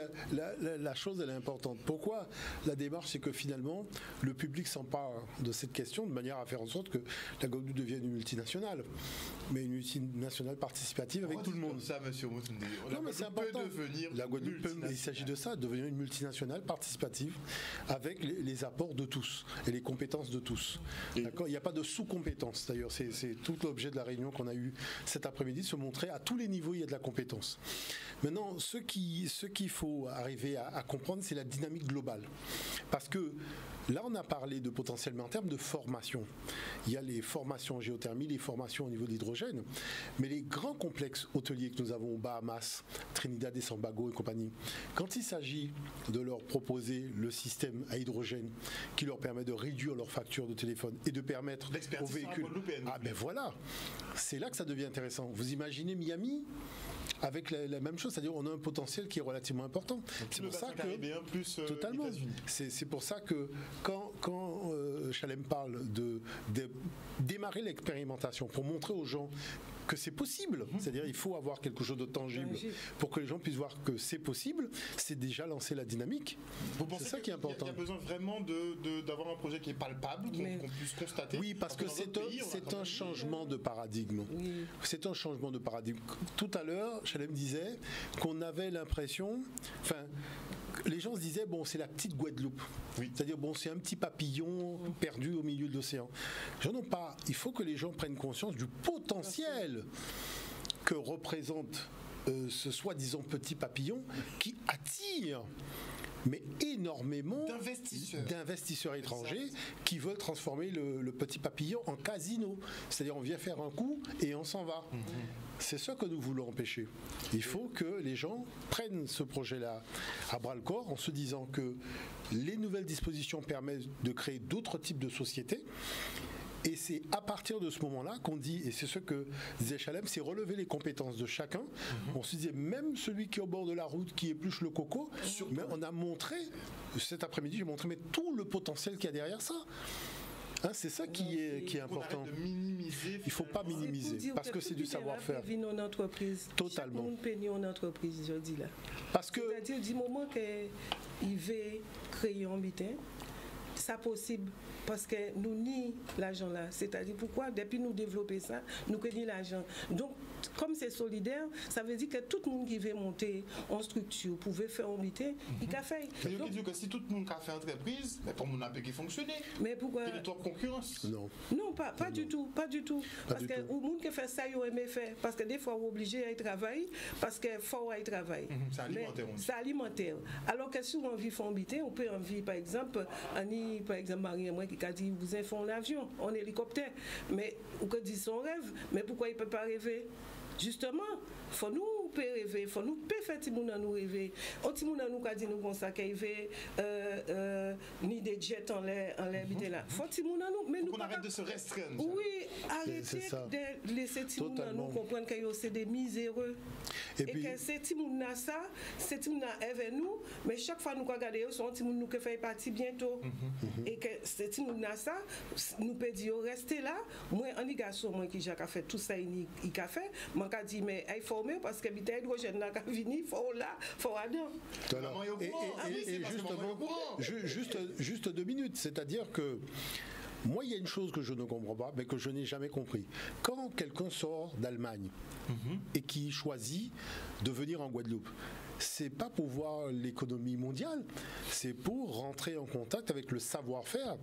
la chose, elle est importante. Pourquoi la démarche, c'est que finalement, le public s'empare de cette question de manière à faire en sorte que la Guadeloupe devienne une multinationale, mais une multinationale participative avec tout le monde. Ça, monsieur Moutoundi. Non, mais c'est important. La Guadeloupe peut, il s'agit de ça, de devenir une multinationale participative avec les apports de tous et les compétences de tous. D'accord ? Il n'y a pas de sous-compétences. D'ailleurs, c'est tout l'objet de la réunion qu'on a eue cet après-midi, de se montrer à tous les niveaux il y a de la compétence. Maintenant, ce qu'il faut arriver à comprendre, c'est la dynamique globale. Parce que là, on a parlé de potentiellement en termes de formation. Il y a les formations en géothermie, les formations au niveau de l'hydrogène, mais les grands complexes hôteliers que nous avons aux Bahamas, Trinidad et Tobago et compagnie, quand il s'agit de leur proposer le système à hydrogène qui leur permet de réduire leurs factures de téléphone et de permettre aux véhicules... Ah ben voilà, c'est là que ça devient intéressant. Vous imaginez Miami avec la même chose, c'est-à-dire on a un potentiel qui est relativement important. C'est pour ça que totalement. C'est pour ça que quand Chalem parle de démarrer l'expérimentation pour montrer aux gens que c'est possible, c'est-à-dire il faut avoir quelque chose de tangible pour que les gens puissent voir que c'est possible, c'est déjà lancer la dynamique. C'est ça qui est important. Il y a besoin vraiment d'avoir un projet qui est palpable, qu'on puisse constater. Oui, parce que c'est un changement de paradigme. Oui. C'est un changement de paradigme. Tout à l'heure, Chalem disait qu'on avait l'impression, les gens se disaient, bon, c'est la petite Guadeloupe. Oui. C'est-à-dire, bon, c'est un petit papillon perdu au milieu de l'océan. Non, pas. Il faut que les gens prennent conscience du potentiel que représente ce soi-disant petit papillon qui attire mais énormément d'investisseurs étrangers qui veulent transformer le petit papillon en casino. C'est-à-dire on vient faire un coup et on s'en va. C'est ça que nous voulons empêcher. Il faut que les gens prennent ce projet-là à bras-le-corps en se disant que les nouvelles dispositions permettent de créer d'autres types de sociétés. Et c'est à partir de ce moment-là qu'on dit, et c'est ce que disait Chalem, c'est relever les compétences de chacun. On se disait, même celui qui est au bord de la route, qui épluche le coco, mais on a montré, cet après-midi, j'ai montré mais tout le potentiel qu'il y a derrière ça. Hein, c'est ça qui est important. Il ne faut pas minimiser, parce que c'est du savoir-faire. Totalement. Chaque monde paye en entreprise, je dis là. Parce que... C'est-à-dire, du moment qu'il veut créer un butin, c'est possible. Parce que nous ni l'argent là, c'est-à-dire pourquoi depuis nous développer ça, nous ni l'argent. Donc comme c'est solidaire, ça veut dire que tout le monde qui veut monter en structure pouvait faire un métier, il a fait. Donc dire que si tout le monde a fait entreprise, mais pour mon appel qui fonctionnait. Mais pourquoi? Il y a de concurrence. Non, pas du tout, pas du tout. Parce que le monde qui fait ça, il aime faire. Parce que des fois, on est obligé à y travailler, parce qu'il faut y travailler. C'est alimentaire. C'est alimentaire. Alors que si on vit en métier, on peut en vivre, par exemple, Annie, par exemple, Marie et moi qui a dit, vous avez fait en avion, en hélicoptère. Mais, ou que dit son rêve, mais pourquoi il ne peut pas rêver? Justement, il faut nous peut rêver, il faut nous peut faire petit monde nous rêver. On petit monde nous dit nous comme ça qu'il ni des jets en l'air habiter là. Faut petit monde nous mais nous qu'on arrête de se restreindre. Oui, arrêtez de laisser petit monde nous comprendre que c'est des miséreux. Et que c'est petit monde ça, c'est petit monde avec nous, mais chaque fois nous regarder son petit monde nous que fait partie bientôt. Et que c'est petit monde ça, nous peut dire rester là. Moi un garçon moi qui a fait tout ça il a fait, moi qu'a dit mais il faut mieux parce que bité hydrogène là venir faut là, faut là-dedans. Et juste 2 minutes, c'est-à-dire que moi, il y a une chose que je ne comprends pas, mais que je n'ai jamais compris. Quand quelqu'un sort d'Allemagne et qui choisit de venir en Guadeloupe, c'est pas pour voir l'économie mondiale, c'est pour rentrer en contact avec le savoir-faire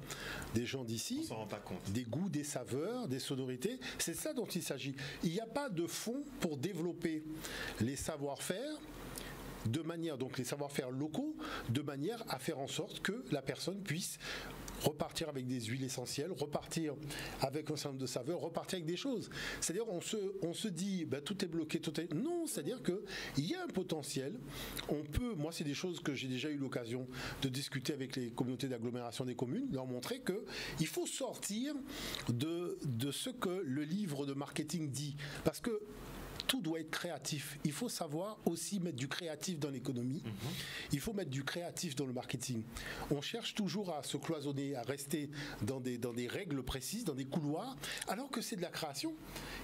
des gens d'ici. On s'en rend pas compte. Des goûts, des saveurs, des sonorités. C'est ça dont il s'agit. Il n'y a pas de fonds pour développer les savoir-faire de manière, donc les savoir-faire locaux, de manière à faire en sorte que la personne puisse repartir avec des huiles essentielles, repartir avec un certain nombre de saveurs, repartir avec des choses. C'est-à-dire on se dit tout est bloqué, tout est... Non, c'est-à-dire qu'il y a un potentiel. On peut, moi c'est des choses que j'ai déjà eu l'occasion de discuter avec les communautés d'agglomération des communes, leur montrer qu'il faut sortir de ce que le livre de marketing dit. Parce que tout doit être créatif. Il faut savoir aussi mettre du créatif dans l'économie. Il faut mettre du créatif dans le marketing. On cherche toujours à se cloisonner, à rester dans des règles précises, dans des couloirs, alors que c'est de la création.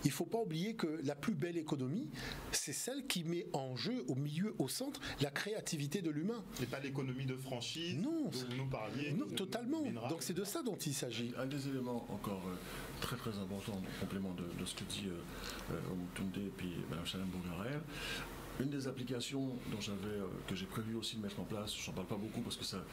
Il ne faut pas oublier que la plus belle économie, c'est celle qui met en jeu, au milieu, au centre, la créativité de l'humain. Et pas l'économie de franchise dont vous nous parliez. Non, totalement. Donc c'est de ça dont il s'agit. Un des éléments encore très très importants en complément de ce que dit Omutunde et puis Mme Chalam-Bougarel, une des applications que j'ai prévu aussi de mettre en place, j'en parle pas beaucoup parce que ça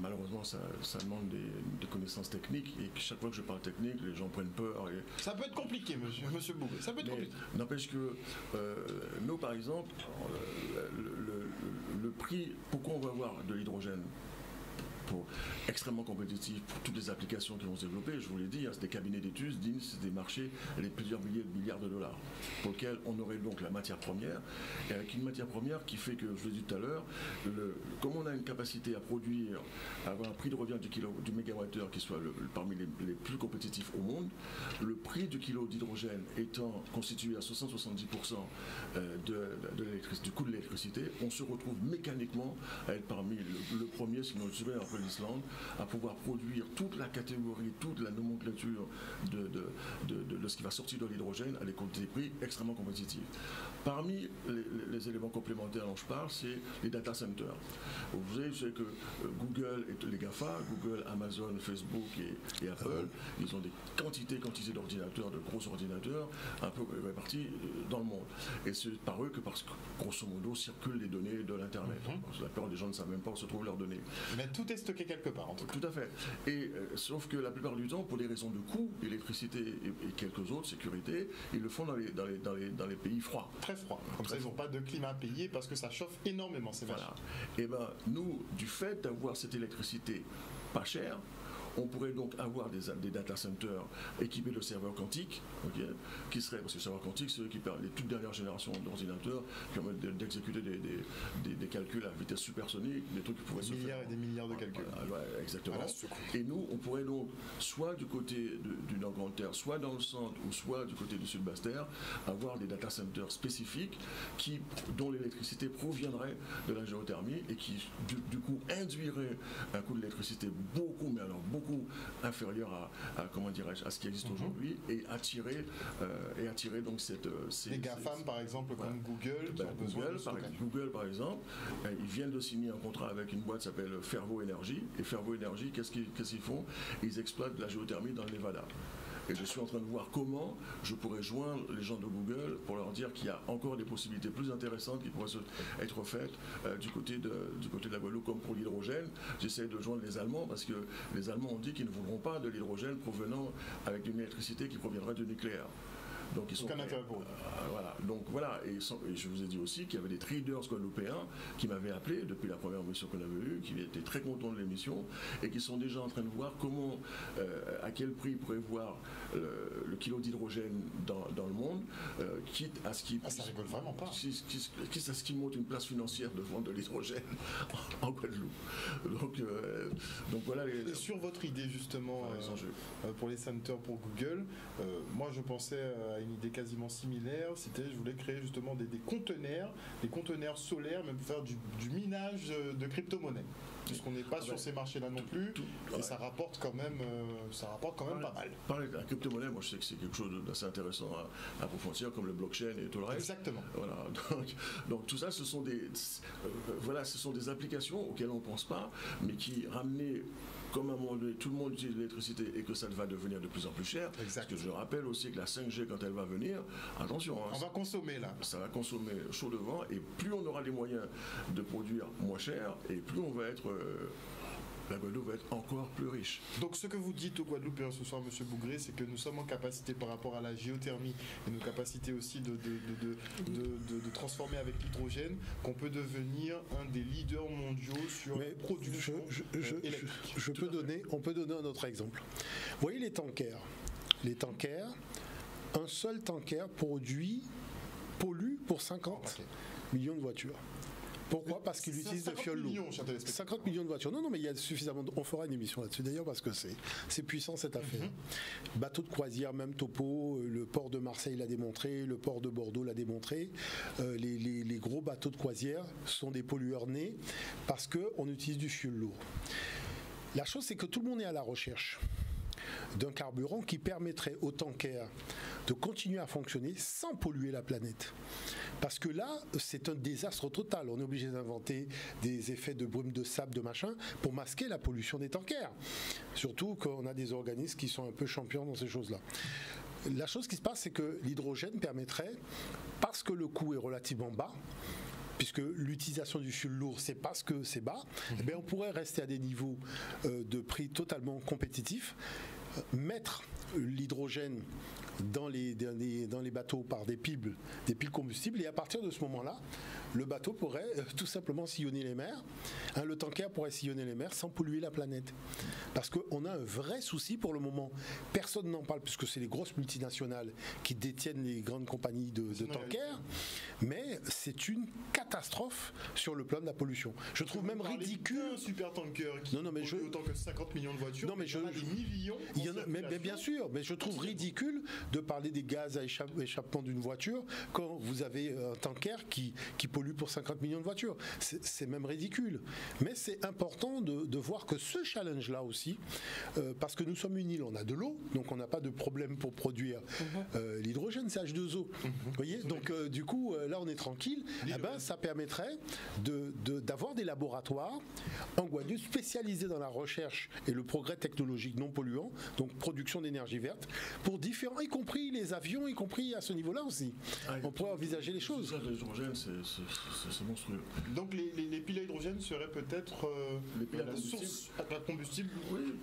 malheureusement ça demande des connaissances techniques et que chaque fois que je parle technique, les gens prennent peur. Et ça peut être compliqué, monsieur Bougré, ça peut être compliqué. N'empêche que nous, par exemple, le prix, pourquoi on va avoir de l'hydrogène extrêmement compétitif pour toutes les applications qui vont se développer. Je vous l'ai dit, c'est des cabinets d'études, c'est des marchés avec plusieurs milliers de milliards de dollars pour lesquels on aurait donc la matière première et avec une matière première qui fait que, je vous l'ai dit tout à l'heure, comme on a une capacité à produire, à avoir un prix de revient du mégawattheure qui soit parmi les plus compétitifs au monde, le prix du kilo d'hydrogène étant constitué à 60-70% du coût de l'électricité, on se retrouve mécaniquement à être parmi le premier, sinon le second après l'Islande, à pouvoir produire toute la catégorie, toute la nomenclature de ce qui va sortir de l'hydrogène à des prix extrêmement compétitifs. Parmi les éléments complémentaires dont je parle, c'est les data centers. Vous savez que Google et les GAFA, Google, Amazon, Facebook et Apple, ils ont des quantités d'ordinateurs, de gros ordinateurs, un peu répartis dans le monde. Et c'est par eux que, parce que grosso modo, circulent les données de l'Internet. La plupart des gens ne savent même pas où se trouvent leurs données. Mais tout est stocké quelque part, en tout cas. Tout à fait. Et sauf que la plupart du temps, pour des raisons de coût, électricité et quelques autres, sécurité, ils le font dans les pays froids. Très froid. Comme ça, ils n'ont pas de climat payé parce que ça chauffe énormément, ces machines. Et bien, nous, du fait d'avoir cette électricité pas chère, on pourrait donc avoir des data centers équipés de serveurs quantiques, qui seraient, parce que les serveurs quantiques, c'est eux qui permettent les toutes dernières générations d'ordinateurs, qui permettent d'exécuter des calculs à vitesse supersonique, des trucs qui pourraient se faire. Milliards et des milliards de calculs. Exactement. Voilà, et nous, on pourrait donc, soit du côté du Nord-Grande-Terre, soit dans le centre, ou soit du côté du Sud-Basse-Terre, avoir des data centers spécifiques dont l'électricité proviendrait de la géothermie et qui, du coup, induirait un coût de l'électricité beaucoup, mais alors beaucoup inférieur à ce qui existe aujourd'hui et attirer donc les GAFAM par exemple comme Google Google par exemple, ils viennent de signer un contrat avec une boîte qui s'appelle Fervo Energy, et Fervo Energy, qu'est-ce qu'ils font? Ils exploitent la géothermie dans le Nevada. Et je suis en train de voir comment je pourrais joindre les gens de Google pour leur dire qu'il y a encore des possibilités plus intéressantes qui pourraient être faites du côté de la Guadeloupe, comme pour l'hydrogène. J'essaie de joindre les Allemands parce que les Allemands ont dit qu'ils ne voudront pas de l'hydrogène provenant avec une électricité qui proviendrait du nucléaire. Donc ils sont aucun intérêt pour eux. Voilà. Donc voilà, et je vous ai dit aussi qu'il y avait des traders guadeloupéens qui m'avaient appelé depuis la première mission qu'on avait eue, qui étaient très contents de l'émission et qui sont déjà en train de voir comment, à quel prix ils pourraient voir le kilo d'hydrogène dans le monde, quitte à ce qu'ils ça rigole vraiment pas. Quitte à ce qu'ils montent une place financière de vente de l'hydrogène en Guadeloupe. Donc voilà. Et sur votre idée justement pour les centers pour Google, moi je pensais à une idée quasiment similaire. Je voulais créer justement des conteneurs solaires, même pour faire du minage de crypto-monnaies. Puisqu'on n'est pas sur ces marchés-là non plus, et ça rapporte quand même pas mal. Parler de la crypto-monnaie, moi je sais que c'est quelque chose d'assez intéressant à approfondir, comme le blockchain et tout le reste. Exactement. Voilà. Donc tout ça, ce sont des applications auxquelles on ne pense pas, mais qui ramenaient, comme à un moment donné, tout le monde utilise l'électricité et que ça va devenir de plus en plus cher. Parce que je rappelle aussi que la 5G, quand elle va venir, attention. On va consommer là. Ça va consommer chaud devant, et plus on aura les moyens de produire moins cher, et plus on va être... la Guadeloupe va être encore plus riche. Donc ce que vous dites aux Guadeloupéens ce soir, M. Bougré, c'est que nous sommes en capacité par rapport à la géothermie et nos capacités aussi de transformer avec l'hydrogène, qu'on peut devenir un des leaders mondiaux sur la production électrique. On peut donner un autre exemple. Vous voyez les tankers. Les tankers, un seul tanker pollue pour 50 millions de voitures. Pourquoi ? Parce qu'il utilise le fioul lourd. 50 millions de voitures. Non, mais il y a suffisamment. On fera une émission là-dessus d'ailleurs parce que c'est puissant cette affaire. Bateau de croisière, même topo. Le port de Marseille l'a démontré, le port de Bordeaux l'a démontré. Les gros bateaux de croisière sont des pollueurs nés parce qu'on utilise du fioul lourd. La chose, c'est que tout le monde est à la recherche d'un carburant qui permettrait aux tankers de continuer à fonctionner sans polluer la planète. Parce que là, c'est un désastre total. On est obligé d'inventer des effets de brume de sable, de machin, pour masquer la pollution des tankers. Surtout qu'on a des organismes qui sont un peu champions dans ces choses-là. La chose qui se passe, c'est que l'hydrogène permettrait, parce que le coût est relativement bas, puisque l'utilisation du fioul lourd, c'est parce que c'est bas, eh on pourrait rester à des niveaux de prix totalement compétitifs, mettre l'hydrogène dans les bateaux par des piles combustibles, et à partir de ce moment-là, le bateau pourrait tout simplement sillonner les mers. Le tanker pourrait sillonner les mers sans polluer la planète. Parce qu'on a un vrai souci pour le moment. Personne n'en parle puisque c'est les grosses multinationales qui détiennent les grandes compagnies de tankers. Mais c'est une catastrophe sur le plan de la pollution. Je trouve même ridicule. Un super tanker qui pollue autant que 50 millions de voitures. Non, mais il y en a des millions. Mais bien sûr, mais je trouve ridicule de parler des gaz à échappement d'une voiture quand vous avez un tanker qui pollue pour 50 millions de voitures. C'est même ridicule. Mais c'est important de voir que ce challenge-là aussi, parce que nous sommes une île, on a de l'eau, donc on n'a pas de problème pour produire l'hydrogène, c'est H2O. Vous voyez, donc du coup, là on est tranquille. Ça permettrait d'avoir des laboratoires en Guadeloupe spécialisés dans la recherche et le progrès technologique non polluant, donc production d'énergie verte, pour différents, y compris les avions, y compris à ce niveau-là aussi. On pourrait envisager les choses. L'hydrogène, c'est monstrueux. Donc les piles à hydrogène seraient peut-être la source à combustible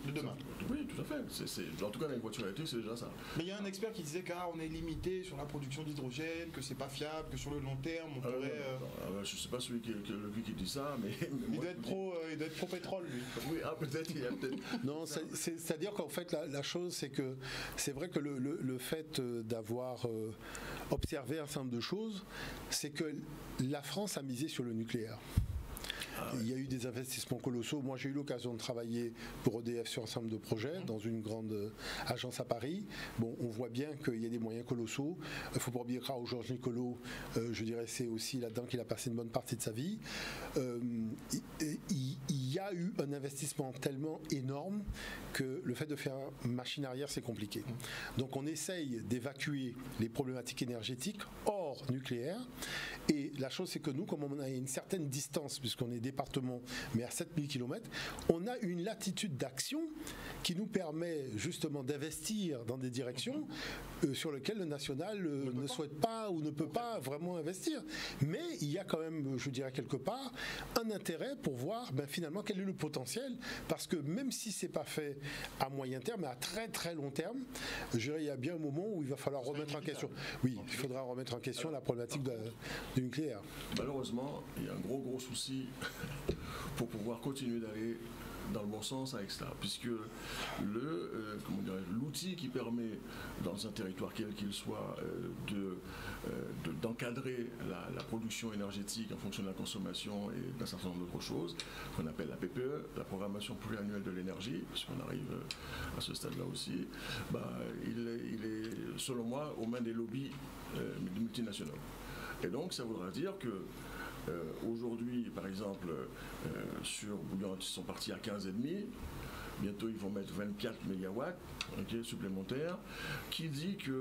de demain. Oui, tout à fait. En tout cas, dans les voitures électriques, c'est déjà ça. Mais il y a un expert qui disait qu'on est limité sur la production d'hydrogène, que c'est pas fiable, que sur le long terme, on pourrait... je sais pas celui qui dit ça, mais... il doit être pro pétrole, lui. Oui, peut-être. Non, c'est-à-dire qu'en fait, la chose, c'est que c'est vrai que le fait d'avoir observé un certain nombre de choses, c'est que la France a misé sur le nucléaire. Il y a eu des investissements colossaux. Moi, j'ai eu l'occasion de travailler pour EDF sur un certain nombre de projets dans une grande agence à Paris. Bon, on voit bien qu'il y a des moyens colossaux. Il ne faut pas oublier que Georges Nicolo, je dirais, c'est aussi là-dedans qu'il a passé une bonne partie de sa vie. Il y a eu un investissement tellement énorme que le fait de faire machine arrière, c'est compliqué. Donc, on essaye d'évacuer les problématiques énergétiques hors hors nucléaire. Et la chose, c'est que nous, comme on a une certaine distance, puisqu'on est département, mais à 7000 km, on a une latitude d'action qui nous permet justement d'investir dans des directions sur lesquelles le national ne souhaite pas ou ne peut pas vraiment investir. Mais il y a quand même, je dirais quelque part, un intérêt pour voir finalement quel est le potentiel, parce que même si c'est pas fait à moyen terme, mais à très très long terme, je dirais, il y a bien un moment où il va falloir remettre en question. Oui, il faudra remettre en question la problématique du nucléaire. Malheureusement, il y a un gros souci pour pouvoir continuer d'aller dans le bon sens avec cela, puisque l'outil qui permet dans un territoire quel qu'il soit d'encadrer la production énergétique en fonction de la consommation et d'un certain nombre d'autres choses, qu'on appelle la PPE, la programmation pluriannuelle de l'énergie, puisqu'on arrive à ce stade-là aussi, il est selon moi aux mains des lobbies multinationaux. Et donc ça voudra dire que aujourd'hui, par exemple, sur Bouillante, ils sont partis à 15,5. Bientôt, ils vont mettre 24 mégawatts supplémentaires. Qui dit qu'il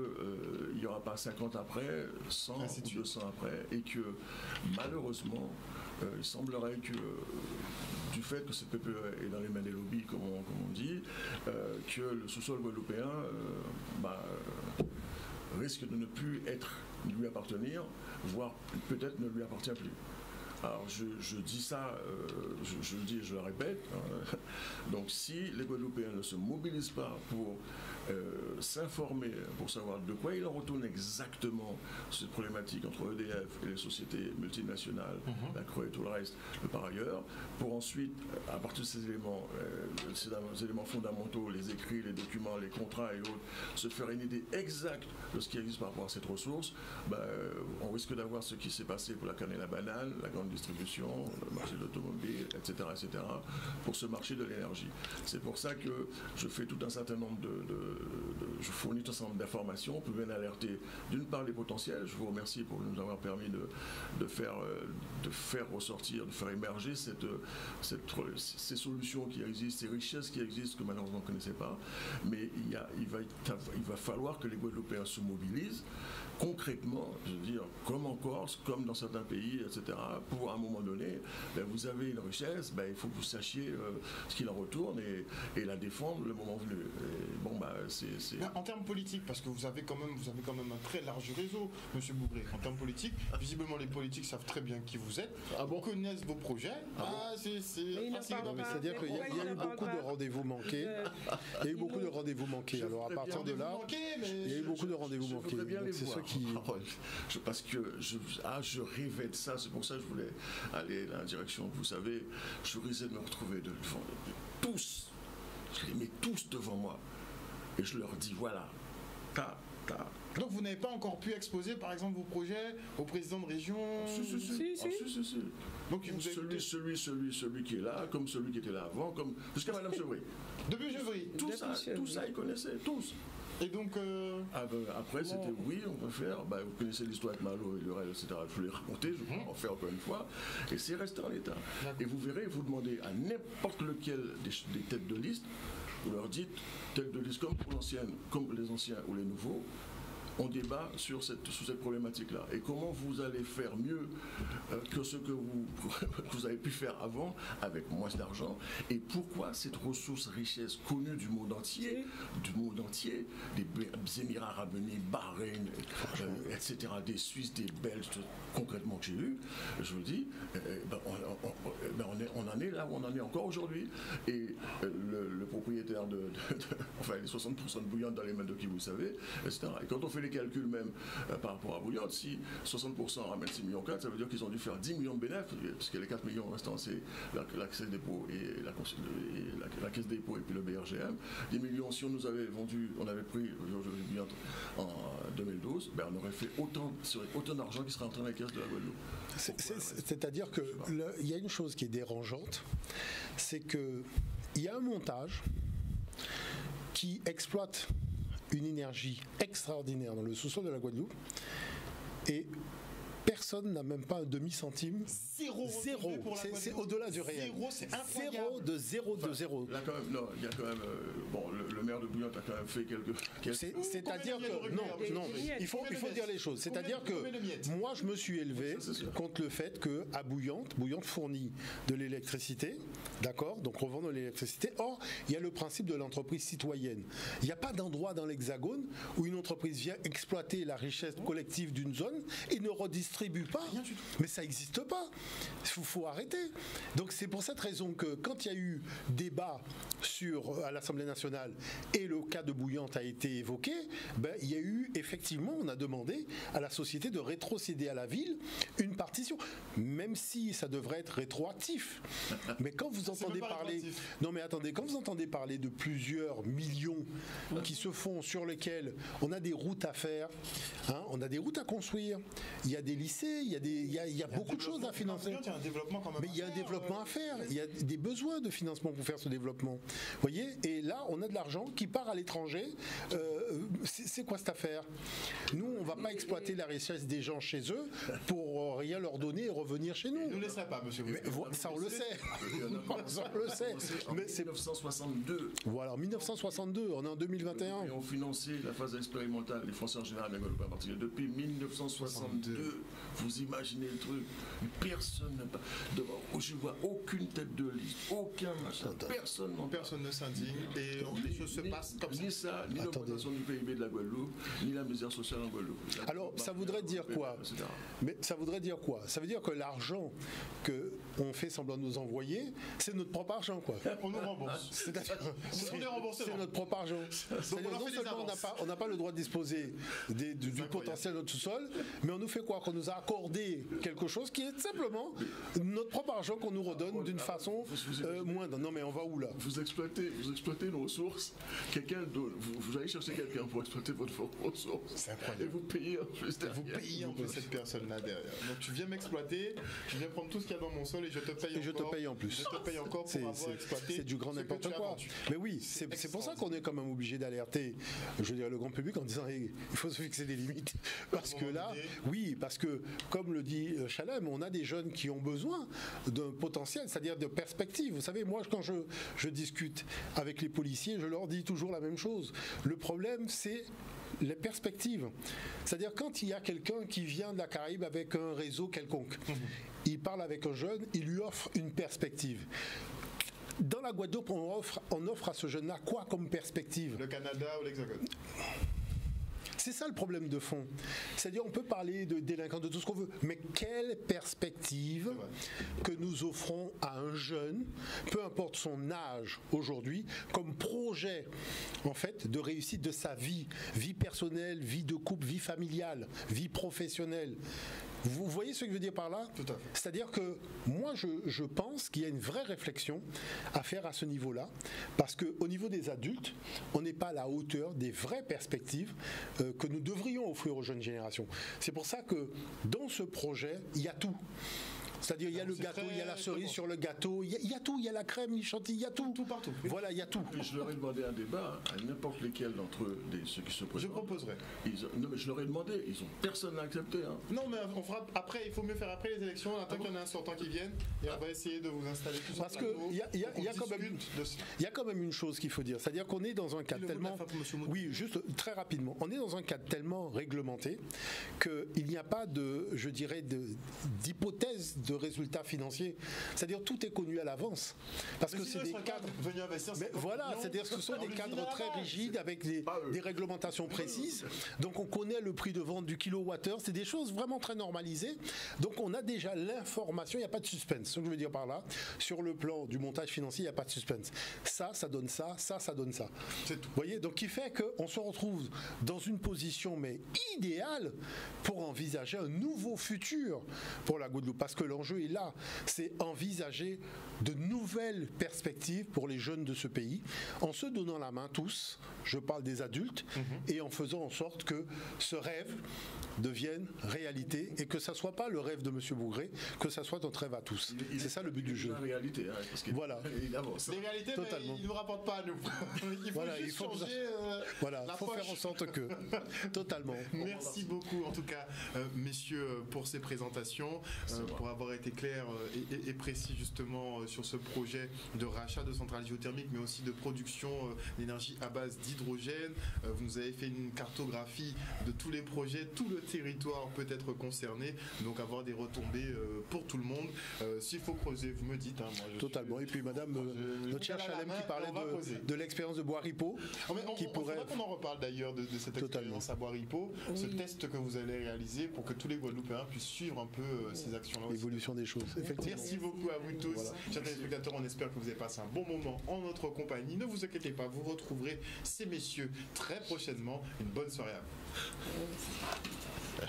n'y aura pas 50 après, 100 ou 200 après, et que malheureusement, il semblerait que du fait que cette PPE est dans les mains des lobbies, comme on dit, que le sous-sol guadeloupéen risque de ne plus lui appartenir, voire peut-être ne lui appartient plus. Alors je dis ça, je le dis et je le répète, hein. Donc si les Guadeloupéens ne se mobilisent pas pour s'informer, pour savoir de quoi il en retourne exactement cette problématique entre EDF et les sociétés multinationales, la CRE et tout le reste, par ailleurs, pour ensuite, à partir de ces éléments fondamentaux, les écrits, les documents, les contrats et autres, se faire une idée exacte de ce qui existe par rapport à cette ressource, on risque d'avoir ce qui s'est passé pour la canne et la banane, la grande distribution, le marché de l'automobile, etc., pour ce marché de l'énergie. C'est pour ça que je fais tout un certain nombre je fournis tout un certain nombre d'informations pour bien alerter d'une part les potentiels. Je vous remercie pour nous avoir permis de faire ressortir, de faire émerger ces solutions qui existent, ces richesses qui existent que malheureusement on ne connaissait pas. Mais il va falloir que les Guadeloupéens se mobilisent concrètement, je veux dire, comme en Corse, comme dans certains pays, etc., pour à un moment donné, vous avez une richesse, il faut que vous sachiez ce qu'il en retourne et la défendre le moment venu. En termes politiques, parce que vous avez quand même un très large réseau, M. Bougré. En termes politiques, visiblement les politiques savent très bien qui vous êtes, connaissent vos projets. C'est-à-dire qu'il y a eu beaucoup de rendez-vous manqués. Il y a eu beaucoup de rendez-vous manqués. Alors à partir de là, il y a eu beaucoup de rendez-vous manqués. C'est ceux qui... Parce que je rêvais de ça, c'est pour ça que je voulais aller dans la direction que vous savez. Je risquais de me retrouver devant tous. Je les mets tous devant moi. Et je leur dis, voilà, Donc vous n'avez pas encore pu exposer par exemple vos projets au président de région? Si. Donc celui qui est là, comme celui qui était là avant, comme jusqu'à Madame Chevry. Depuis Chevry. Tout ça, ils connaissaient, tous. Et donc après c'était oui, on peut faire. Vous connaissez l'histoire avec Malo et le reste, etc. Je vous l'ai raconté, je vais en faire encore une fois. Et c'est resté en l'état. Et vous verrez, vous demandez à n'importe lequel des têtes de liste, vous leur dites, tête de liste comme les anciens ou les nouveaux, on débat sur cette problématique-là. Et comment vous allez faire mieux que ce que vous avez pu faire avant, avec moins d'argent, et pourquoi cette ressource richesse connue du monde entier, des Émirats Arabes Unis, Bahreïn, etc., des Suisses, des Belges, concrètement que j'ai eu, je vous dis, on en est là où on en est encore aujourd'hui. Et le propriétaire enfin les 60% de Bouillante dans les mains de qui vous savez, etc. Et quand on fait les calculs même par rapport à Bouillante, si 60% ramène 6,4 millions, ça veut dire qu'ils ont dû faire 10 millions de bénéfices, parce que les 4 millions restants, c'est la Caisse des dépôts et la Caisse des dépôts et puis le BRGM. 10 millions, si on nous avait vendu, on avait pris Bouillante en 2012, on aurait fait autant d'argent qui serait entré dans la caisse de la Guadeloupe. C'est-à-dire qu'il y a une chose qui est dérangeante, c'est qu'il y a un montage qui exploite une énergie extraordinaire dans le sous-sol de la Guadeloupe et personne n'a même pas un demi-centime. Zéro. C'est au-delà du réel. Zéro, c'est incroyable. Zéro. Là, quand même, non, il y a quand même. Le maire de Bouillante a quand même fait quelques. C'est-à-dire que. Non, il faut dire les choses. C'est-à-dire que moi, je me suis élevé contre le fait qu'à Bouillante fournit de l'électricité, d'accord, donc revend de l'électricité. Or, il y a le principe de l'entreprise citoyenne. Il n'y a pas d'endroit dans l'Hexagone où une entreprise vient exploiter la richesse collective d'une zone et ne redistribue pas. Mais ça n'existe pas. Il faut arrêter. Donc c'est pour cette raison que quand il y a eu débat à l'Assemblée nationale et le cas de Bouillante a été évoqué, il y a eu effectivement, on a demandé à la société de rétrocéder à la ville une partition, même si ça devrait être rétroactif. Mais quand vous entendez parler, quand vous entendez parler de plusieurs millions qui se font, sur lesquels on a des routes à faire, on a des routes à construire, il y a des lycées, il y a beaucoup de choses à financer. Il y a un développement quand même. Mais il y a un développement à faire, il y a des besoins de financement pour faire ce développement. Vous voyez, et là, on a de l'argent qui part à l'étranger. C'est quoi cette affaire? Nous, on ne va pas exploiter la richesse des gens chez eux pour rien leur donner et revenir chez nous. Ils ne nous laisseraient pas, monsieur. Ça, on le sait. Ça, on le sait. Mais c'est 1962. Voilà, en 1962, on est en 2021. Et on finançait la phase expérimentale, les Français en général, mais en particulier. Depuis 1962, vous imaginez le truc. Personne n'a pas. Je ne vois aucune tête de liste, aucun machin. Personne ne s'indigne et les choses se passent comme ça. Ni ça, ni l'augmentation du PIB de la Guadeloupe, ni la misère sociale en Guadeloupe. Alors, ça voudrait dire quoi? Mais ça voudrait dire quoi? Ça veut dire que l'argent qu'on fait semblant de nous envoyer, c'est notre propre argent, quoi. On nous rembourse. C'est notre propre argent. C'est-à-dire, non seulement on n'a pas le droit de disposer du potentiel de notre sous-sol, mais on nous fait quoi? Qu'on nous a accordé quelque chose qui est simplement notre propre argent qu'on nous redonne d'une façon moindre. Non, mais on va où là? Vous exploitez nos ressources. Vous allez chercher quelqu'un pour exploiter votre ressources. C'est incroyable. Et vous payez en plus derrière. Vous payez en plus cette personne-là derrière. Donc tu viens m'exploiter, tu viens prendre tout ce qu'il y a dans mon sol et je te paye encore. Je te paye en plus. Je te paye encore pour avoir exploité. C'est du grand n'importe quoi. Mais oui, c'est pour ça qu'on est quand même obligé d'alerter, je veux dire, le grand public en disant hey, il faut se fixer des limites. Parce que là, oui, parce que comme le dit Chalem, on a des jeunes qui ont besoin d'un potentiel, c'est-à-dire de perspective. Vous savez, moi, quand je discute avec les policiers, je leur dis toujours la même chose. Le problème, c'est les perspectives. C'est-à-dire quand il y a quelqu'un qui vient de la Caraïbe avec un réseau quelconque, il parle avec un jeune, il lui offre une perspective. Dans la Guadeloupe, on offre à ce jeune-là quoi comme perspective? Le Canada ou l'Hexagone? C'est ça le problème de fond. C'est-à-dire on peut parler de délinquants, de tout ce qu'on veut, mais quelle perspective que nous offrons à un jeune, peu importe son âge aujourd'hui, comme projet en fait de réussite de sa vie personnelle, vie de couple, vie familiale, vie professionnelle. Vous voyez ce que je veux dire par là? Tout à fait. C'est-à-dire que moi, je pense qu'il y a une vraie réflexion à faire à ce niveau-là, parce qu'au niveau des adultes, on n'est pas à la hauteur des vraies perspectives que nous devrions offrir aux jeunes générations. C'est pour ça que dans ce projet, il y a tout. C'est-à-dire, il y a le gâteau, il y a la cerise sur le gâteau, il y a tout, il y a la crème, il chantilly, il y a tout. Tout partout. Voilà, il y a tout. Et je leur ai demandé un débat à n'importe lesquels d'entre eux, ceux qui se présentent. Je proposerai. Non, mais je leur ai demandé, personne n'a accepté. Hein. Non, mais on fera après, il faut mieux faire après les élections, on attend qu'il y en ait un sortant qui vienne, et on va essayer de vous installer tous parce qu'il y a quand même une chose qu'il faut dire, c'est-à-dire qu'on est dans un cadre tellement... Oui, juste très rapidement, on est dans un cadre tellement réglementé qu'il n'y a pas de, je dirais, d'hypothèse de résultats financiers. C'est-à-dire tout est connu à l'avance. Parce que c'est des cadres... Mais voilà, c'est-à-dire que ce sont des cadres très rigides avec des réglementations précises. Donc on connaît le prix de vente du kilowattheure. C'est des choses vraiment très normalisées. Donc on a déjà l'information. Il n'y a pas de suspense. Ce que je veux dire par là, sur le plan du montage financier, il n'y a pas de suspense. Ça donne ça. Ça donne ça. C'est tout. Vous voyez, donc qui fait qu'on se retrouve dans une position mais idéale pour envisager un nouveau futur pour la Guadeloupe. Parce que l'enjeu est là. C'est envisager de nouvelles perspectives pour les jeunes de ce pays, en se donnant la main tous, je parle des adultes, et en faisant en sorte que ce rêve devienne réalité et que ça ne soit pas le rêve de M. Bougré, que ça soit notre rêve à tous. C'est ça le but du jeu. La réalité, hein, parce voilà. Les réalités, totalement. Mais ils ne nous rapportent pas à nous. Il faut voilà, juste changer voilà, la faut poche. faire en sorte que. Totalement. Merci beaucoup, en tout cas, messieurs, pour ces présentations, pour avoir été clairs et précis justement sur ce projet de rachat de centrales géothermiques, mais aussi de production d'énergie à base d'hydrogène. Vous nous avez fait une cartographie de tous les projets, tout le territoire peut être concerné, donc avoir des retombées pour tout le monde. S'il faut creuser, vous me dites. Hein, moi, totalement. Et puis Madame, notre chère Chalem qui parlait de l'expérience de Bois-Ripeau. Qui pourrait... qu'on en reparle d'ailleurs de cette expérience à Bois-Ripeau, ce test que vous allez réaliser pour que tous les Guadeloupéens puissent suivre un peu ces actions-là. L'évolution des choses. Merci beaucoup à vous tous. Voilà. Chers téléspectateurs, on espère que vous avez passé un bon moment en notre compagnie. Ne vous inquiétez pas, vous retrouverez ces messieurs très prochainement. Une bonne soirée à vous.